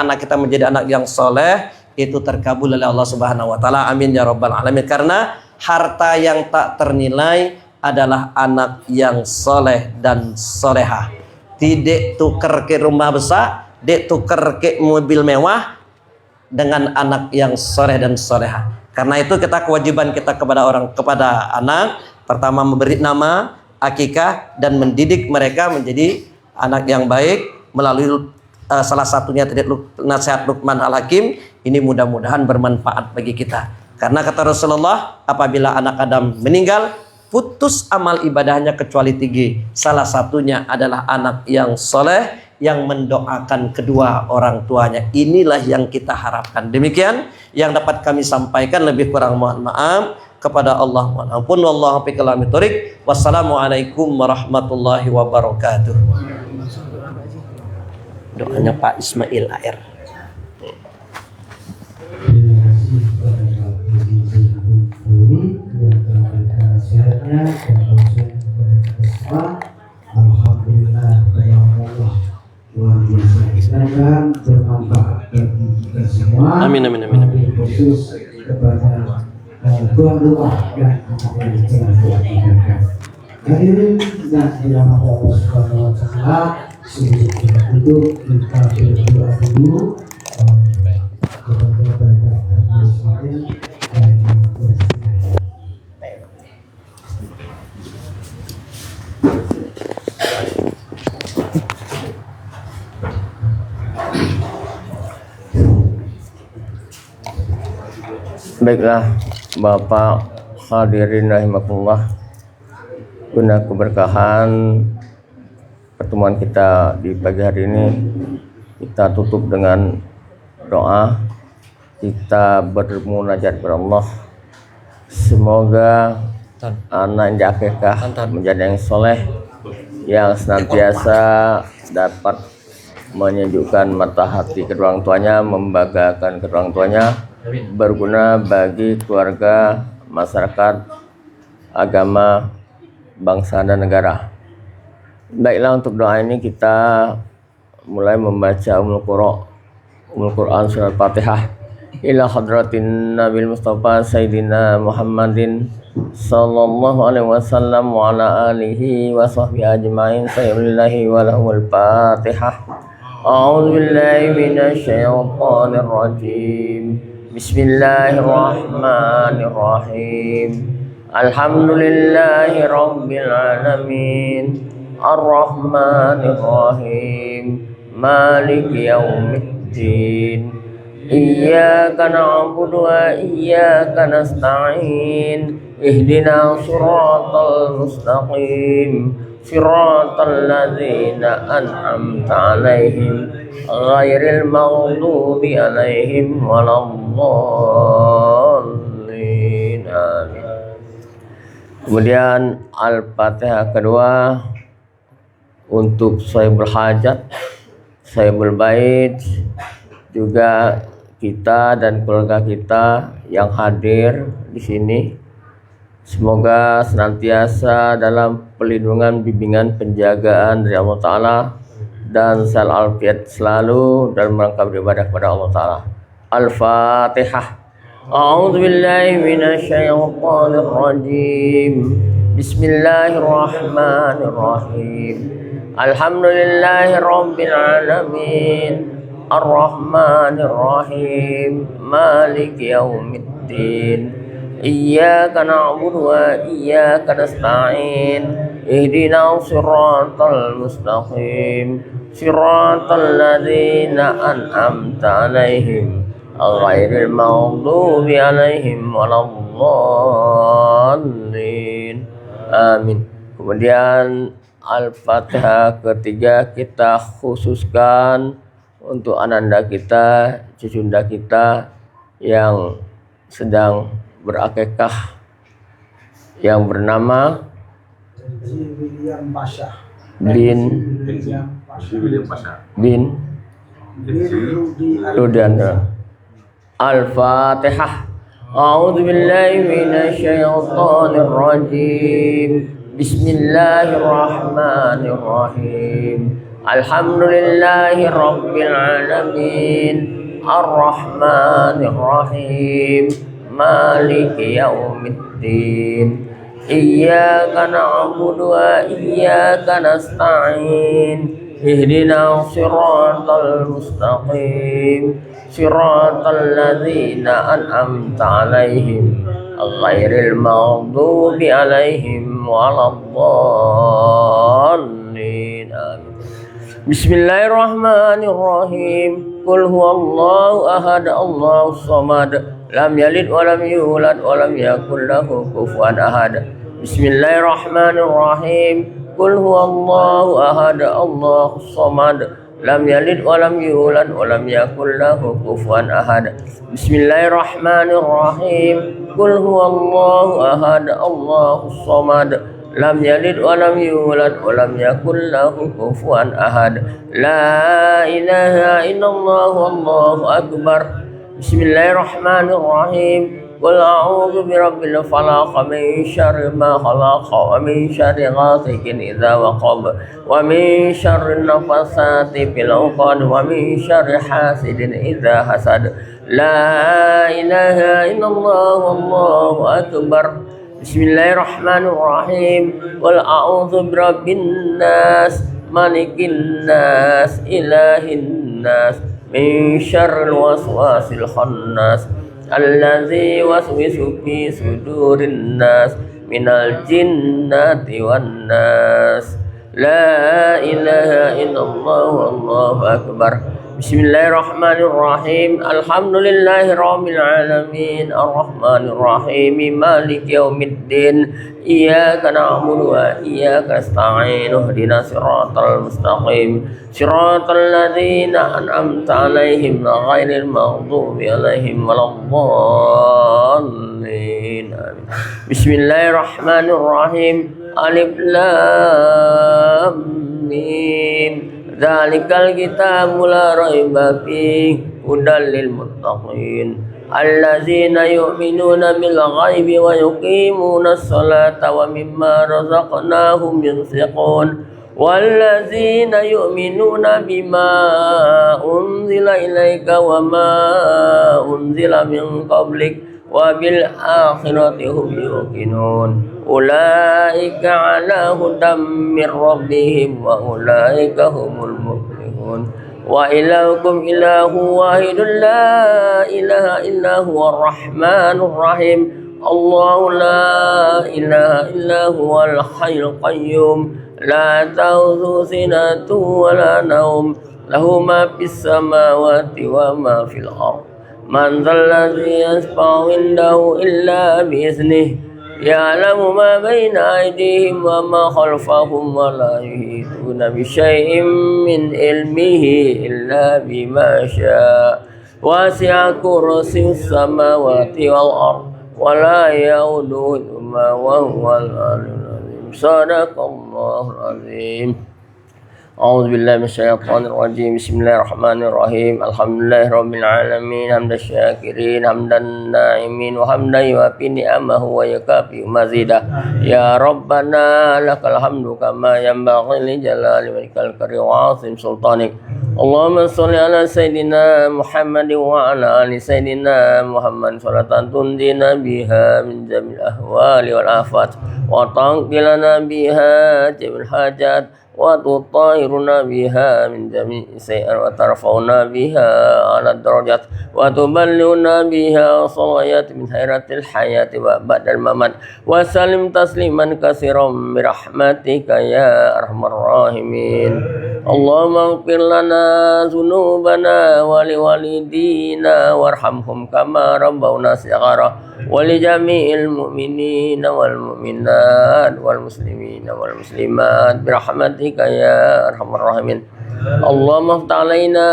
anak kita menjadi anak yang soleh itu terkabul oleh Allah Subhanahu Wa Taala. Amin ya Rabbal Alamin. Karena harta yang tak ternilai adalah anak yang soleh dan solehah. Tidak tuker ke rumah besar, tidak tuker ke mobil mewah, dengan anak yang soleh dan soleha. Karena itu kewajiban kita kepada anak, pertama memberi nama, akikah, dan mendidik mereka menjadi anak yang baik melalui salah satunya tadi nasihat Luqman Al-Hakim. Ini mudah-mudahan bermanfaat bagi kita. Karena kata Rasulullah, apabila anak Adam meninggal, putus amal ibadahnya kecuali 3. Salah satunya adalah anak yang soleh yang mendoakan kedua orang tuanya. Inilah yang kita harapkan. Demikian yang dapat kami sampaikan, lebih kurang mohon maaf kepada Allah. Mohon ampun. Wallahu a'lam bishawab. Wassalamualaikum warahmatullahi wabarakatuh. Doanya Pak Ismail AR. Alhamdulillah, Allah luar biasa dan bermanfaat bagi kita semua. Amin. Khusus kepada tuan rumah dan yang telah dilakukan. Hadirin dan dirahmati Allah Subhanahu Wa Taala, sebelum kita tutup kita berdoa dulu kepada Bapak Ismail dan Baiklah Bapak hadirin rahimakumullah, guna keberkahan pertemuan kita di pagi hari ini, kita tutup dengan doa. Kita bermunajat kepada Allah, semoga anak yang diakikah menjadi yang soleh, yang senantiasa dapat menyejukkan mata hati kedua orang tuanya, membanggakan kedua orang tuanya, berguna bagi keluarga, masyarakat, agama, bangsa dan negara. Baiklah, untuk doa ini kita mulai membaca Ummul Quran surat Fatihah ila hadratin Nabil Mustafa Sayyidina Muhammadin sallallahu alaihi wasallam wa ala alihi wa sahbihi ajma'in. Sayyidilillahi wa lahumul Fatihah. A'udzu billahi minasy syaithanir rajim. Bismillahirrahmanirrahim. Alhamdulillahi rabbil alamin. Ar-Rahmanir-Rahim. Maliki yaumiddin. Iyyaka na'budu wa iyyaka nasta'in. Ihdina siratal mustaqim. Siratal ladzina an'amta 'alaihim ghairil maghdubi 'alaihim waladdallin. Kemudian Al-Fatihah kedua untuk Sahibul Hajat, Sahibul Bait, juga kita dan keluarga kita yang hadir di sini. Semoga senantiasa dalam perlindungan, bimbingan, penjagaan dari Allah Ta'ala dan al-afiat selalu dalam rangka beribadah kepada Allah Ta'ala. Al-Fatihah. A'udzu billahi minasyaitonir rajim. Bismillahirrahmanirrahim. Alhamdulillahi rabbil alamin. Ar-Rahmanir Rahim. Maliki yaumiddin. Iyyaka na'budu wa iyyaka nasta'in. Ihdinas siratal mustaqim. Siratal ladzina an'amta 'alaihim ghairil maghdubi 'alaihim waladdallin. Amin. Kemudian Al-Fatihah ketiga kita khususkan untuk ananda kita, cucunda kita yang sedang berakikah yang bernama bin Rudiandra. Al-Fatihah. A'udzu billahi minasyaitonir rajim. Bismillahirrahmanirrahim. Alhamdulillahi rabbil alamin. Ar-Rahmanir Rahim. Maliki yaumiddin. Iyyaka na'budu wa iyyaka nasta'in. Ihdinas siratal mustaqim. Siratal ladzina an'amta 'alaihim ghairil maghdubi 'alaihim waladdallin. Amin. Bismillahirrahmanirrahim. Qul huwallahu ahad, Allahus samad. Lam yalid wa lam yulad wa lam yakul lahu kufuwan ahad. Bismillahirrahmanirrahim. Qul huwallahu ahad, Allahus samad. Lam yalid wa lam yulad wa lam yakul lahu kufuwan ahad. Bismillahirrahmanirrahim. Qul huwallahu ahad, Allahus samad. Lam yalid wa lam yulad wa lam yakul lahu kufuwan ahad. La ilaha illallah wallahu akbar. Bismillahirrahmanirrahim. Qul a'udzu birabbil falaq min syarri ma khalaq wa min syarri ghasiqin idza waqab wa min syarri nafasati fil 'uqad wa min syarri hasidin idza hasad. La ilaha illallah wallahu akbar. Bismillahirrahmanirrahim. Qul a'udzu birabbin nas, malikin nas, ilahin nas, min syarril waswasil khannas, allazi waswisu fi sudurin nas, minal jinnati wan nas. La ilaha illallah wallahu akbar. Bismillahirrahmanirrahim. Alhamdulillahi rabbil alamin. Ar-Rahmanir Rahim. Maliki yaumiddin. Iyyaka na'budu wa iyyaka nasta'in. Ihdinas siratal mustaqim. Siratal ladzina an'amta 'alaihim ghairil maghdubi 'alaihim waladdallin. Bismillahirrahmanirrahim. Alif lam mim. Dzalikal kitabu la raiba fihi hudal lil muttaqin allazina yu'minuna bil ghaibi wa yuqimuna as-salata wa mimma razaqnahum yunfiqun wallazina yu'minuna bima unzila ilaika wa ma unzila min qablik wa bil akhirati hum yuqinun. Ulaika ala hudam min rabbihim wa ulaika humul muflihun. Wa ilahukum ilahu wahidun la ilaha illa huwa ar-rahmanur rahim. Allahu la ilaha illa huwal hayyul qayyum. La ta'khudhuhu sinatun wa la nawm. Lahu ma fis samawati wa ma fil ardh. Man dhal ladzi yashfa'u indahu illa bi iznihi. Ya'lamu ma baina aydihim wa ma khalfahum wa la yuhituna bi syai'in min ilmihi illa bima syaa. Wasi'a kursiyyus samawati wal ardh wa la ya'uduhu إثما وهو العلي العظيم. صدق الله العظيم. أعوذ بالله من الشيطان الرجيم. بسم الله الرحمن الرحيم. الحمد لله رب العالمين حمد الشاكرين حمد النائمين وحمدا يوافي نعمه ويكافئ مزيدا. يا ربنا لك الحمد كما ينبغي لجلال وجهك الكريم وعظيم سلطانك. اللهم صل على سيدنا محمد وعلى آل سيدنا محمد صلاة تنجينا بها من جميع الأهوال والآفات وتقضي لنا بها جميع الحاجات وتطهرنا بها من جميع السيئات وترفعنا بها على الدرجات وتبلغنا بها صلايات من خيرات الحياة وبعد الممات وسلم تسليما كثيرا برحمتك يا أرحم الراحمين. اللهم اغفر لنا ذنوبنا ولوالدينا وارحمهم كما ربونا صغارا ولجميع المؤمنين والمؤمنات والمسلمين والمسلمات برحمتك يا أرحم الراحمين. اللهم افتح علينا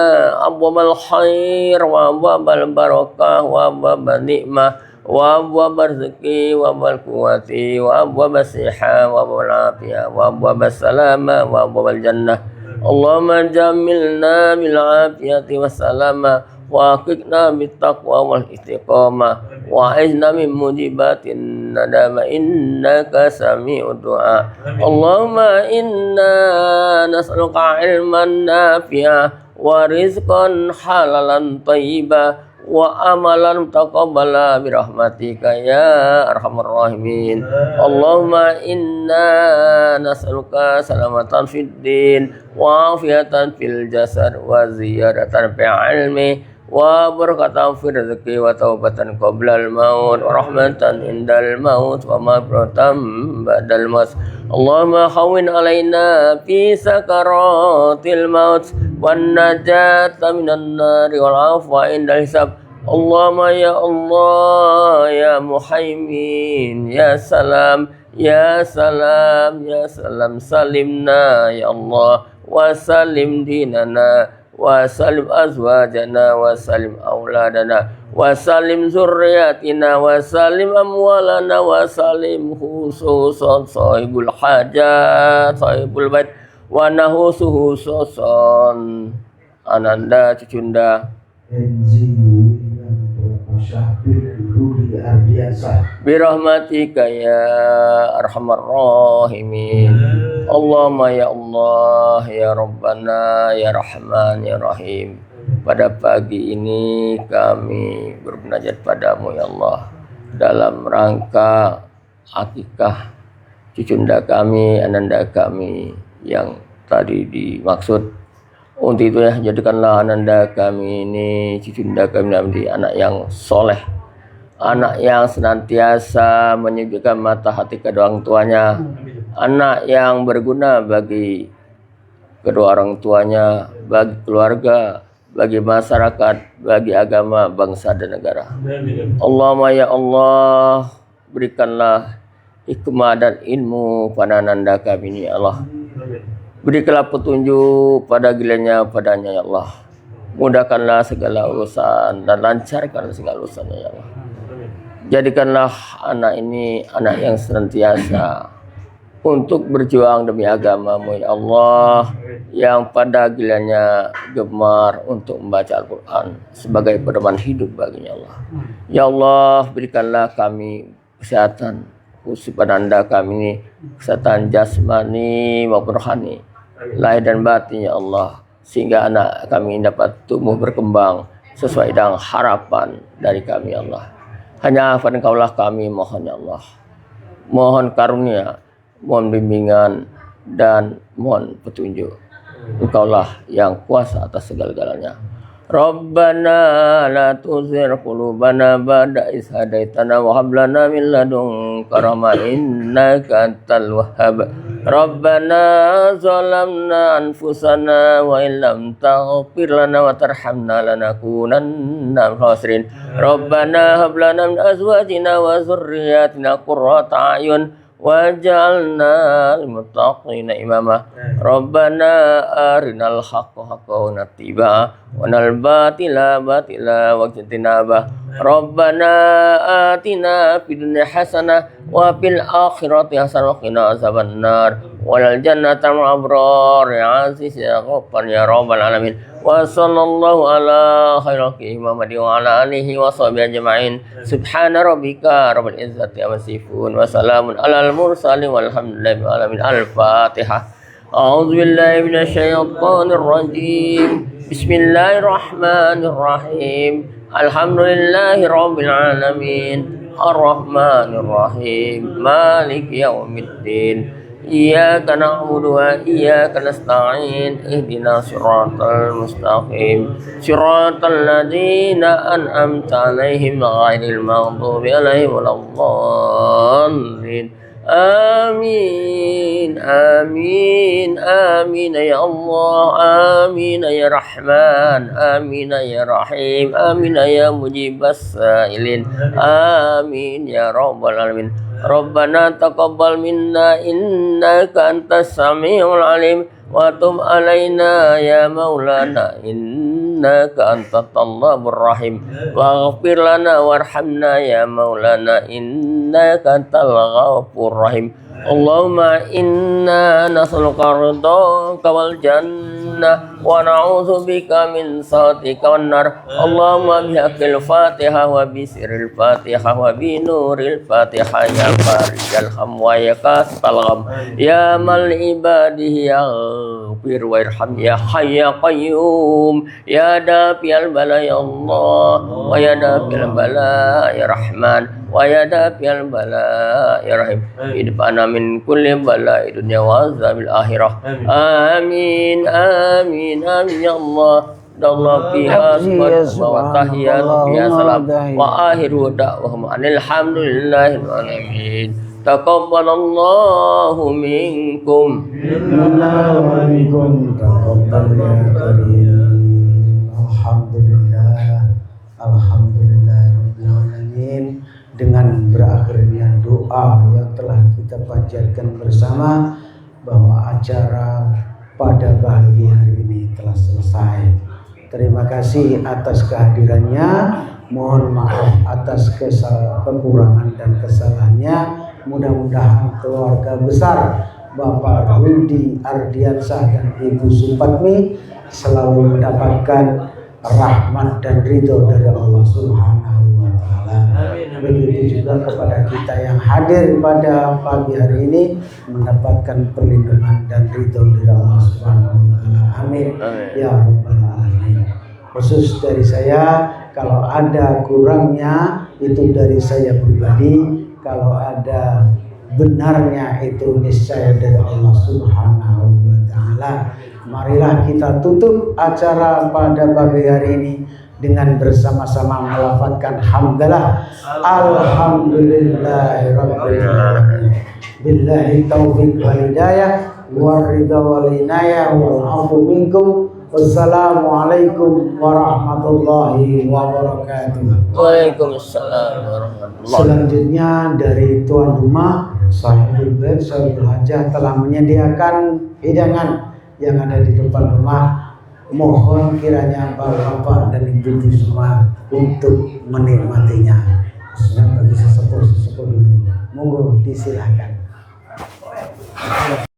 أبواب الخير وأبواب البركة وأبواب النعمة وأبواب الرزق وأبواب القوة وأبواب الصحة وأبواب العافية وأبواب السلامة وأبواب الجنة. اللهم جملنا بالعافية والسلامة وأحققنا بالتقوى والاستقامة وأعذنا من موجبات الندامة إنك سميع الدعاء. اللهم إنا نسألك علما نافعا ورزقا حلالا طيبا وعملا متقبلا برحمتك يا أرحم الراحمين. اللهم إنا نسألك سلامة في الدين وعافية في الجسد وزيادة في العلم وبركة في الرزق وتوبة قبل الموت ورحمة عند الموت ومغفرة بعد الموت. اللهم هون علينا في سكرات الموت والنجاة من النار والعفو عند الحساب. اللهم يا الله يا محيمين يا سلام يا سلام يا سلام سلمنا يا الله وسلم ديننا وسلم أزواجنا وسلم أولادنا وسلم ذرياتنا وسلم أموالنا وسلم خصوصا صاحب الحاجات صاحب البيت ونحوس خصوصا Ananda Cucunda birahmatika ya arhamar rahimin. Allahumma ya Allah ya Rabbana ya Rahman ya Rahim. Pada pagi ini kami bermunajat padamu ya Allah dalam rangka akikah cucunda kami, ananda kami yang tadi dimaksud. Untuk itu ya, jadikanlah ananda kami ini, cucunda kami menjadi anak yang soleh, anak yang senantiasa menyejukkan mata hati kedua orang tuanya, anak yang berguna bagi kedua orang tuanya, bagi keluarga, bagi masyarakat, bagi agama, bangsa dan negara. Allahumma ya Allah, berikanlah hikmah dan ilmu pada ananda kami ini ya Allah. Berikanlah petunjuk pada gilanya padanya ya Allah. Mudahkanlah segala urusan dan lancarkan segala urusannya ya Allah. Jadikanlah anak ini anak yang senantiasa untuk berjuang demi agamamu ya Allah, yang pada gilanya gemar untuk membaca Al-Quran sebagai pedoman hidup baginya Allah. Ya Allah, berikanlah kami kesehatan khusus pada anda kami ini, kesehatan jasmani maupun rohani, lahir dan batin ya Allah, sehingga anak kami dapat tumbuh berkembang sesuai dengan harapan dari kami ya Allah. Hanya pada Engkaulah kami mohon ya Allah, mohon karunia, mohon bimbingan dan mohon petunjuk. Engkaulah yang kuasa atas segala-galanya. Rabbana la tuzigh qulubana ba'da idh hadaitana wa hab lana min ladunka rahmah innaka antal wahhab. Rabbana zalamna anfusana wa illam taghfir lana wa tarhamna lanakunanna minal khasirin. Rabbana hab lana min azwajina wa dhurriyyatina qurrata a'yun waj'alna lil muttaqina imama. Rabbana arinal haqqa haqqan wattiba'a wa nal batila batila wajtinaba. Rabbana atina fid dunya hasanah wa fil akhirati hasanah wa qina azabannar wal jannatal abrar ya aziz ya ghaffar ya rabbal alamin. Wa sallallahu ala khairil Muhammad wa ala alihi wa sahbihi ajma'in. Subhana rabbika rabbil izzati amma yasifun wa salamun alal mursalin walhamdulillahi rabbil alamin. Al-Fatihah. A'udzu billahi minasy syaithanir rajim. Bismillahirrahmanirrahim. Alhamdulillahi rabbil alamin. Ar-Rahmanir Rahim. Maliki yaumiddin. Iyyaka na'budu wa iyyaka nasta'in. Ihdinas siratal mustaqim. Siratal ladzina an'amta 'alaihim ghairil maghdubi 'alaihim waladdallin. Amin, amin, amin ya Allah, amin ya Rahman, amin ya Rahim, amin ya Mujibas Sa'ilin, amin ya Rabbal Alamin. Rabbana taqabbal minna innaka antas samiul alim wa tub alaina ya maulana innaka antat tawwabur rahim waghfir lana warhamna ya maulana innaka antal ghafurur rahim. Allahumma inna nas'aluka ridhaka wal jannah wa na'udzubika min sakhatika wan nar. Allahumma bihaqqil Fatihah wa bi sirril Fatihah wa bi nuril Fatihah ya farijal ham wa ya kasfal gham ya mal ibadihi yaghfir warham ya hayy ya qayyum ya dafiyal bala ya Allah wa ya dafiyal bala ya Rahman wa ya dafiyal bala ya Rahim. Idfa'na min kulli bala'i dunya wa azabil akhirah. Amin, amin, amin ya Allah. Allah fiha wa tahiyatu fiha salam wa akhiru da'wahum alhamdulillahi alamin. Taqabbalallahu minkum. Alhamdulillah, alhamdulillah rabbil alamin. Dengan berakhirnya doa yang telah kita panjatkan bersama, bahwa acara pada pagi hari ini telah selesai. Terima kasih atas kehadirannya. Mohon maaf atas kekurangan dan kesalahannya. Mudah-mudahan keluarga besar Bapak Rudi Ardiansyah dan Ibu Supatmi selalu mendapatkan rahmat dan ridho dari Allah Subhanahu wa Ta'ala. Begitu juga kepada kita yang hadir pada pagi hari ini mendapatkan perlindungan dan ridho dari Allah Subhanahu wa Ta'ala. Amin. Ya Rabbal Alamin. Khusus dari saya, kalau ada kurangnya itu dari saya pribadi, kalau ada benarnya itu niscaya dari Allah Subhanahu wa Ta'ala. Marilah kita tutup acara pada pagi hari ini dengan bersama-sama melafazkan hamdalah alhamdulillahirabbil alamin. Billahi taufiq wal hidayah wa ridha wal inayah wal afu minkum. Wassalamualaikum warahmatullahi wabarakatuh. Waalaikumsalam warahmatullahi. Selanjutnya dari tuan rumah Sahibul Bait Sahibul Hajah telah menyediakan hidangan yang ada di depan rumah. Mohon kiranya bapak-bapak dan ibu-ibu semua untuk menikmatinya. Khususnya bagi sesepuh dulu. Monggo disilakan.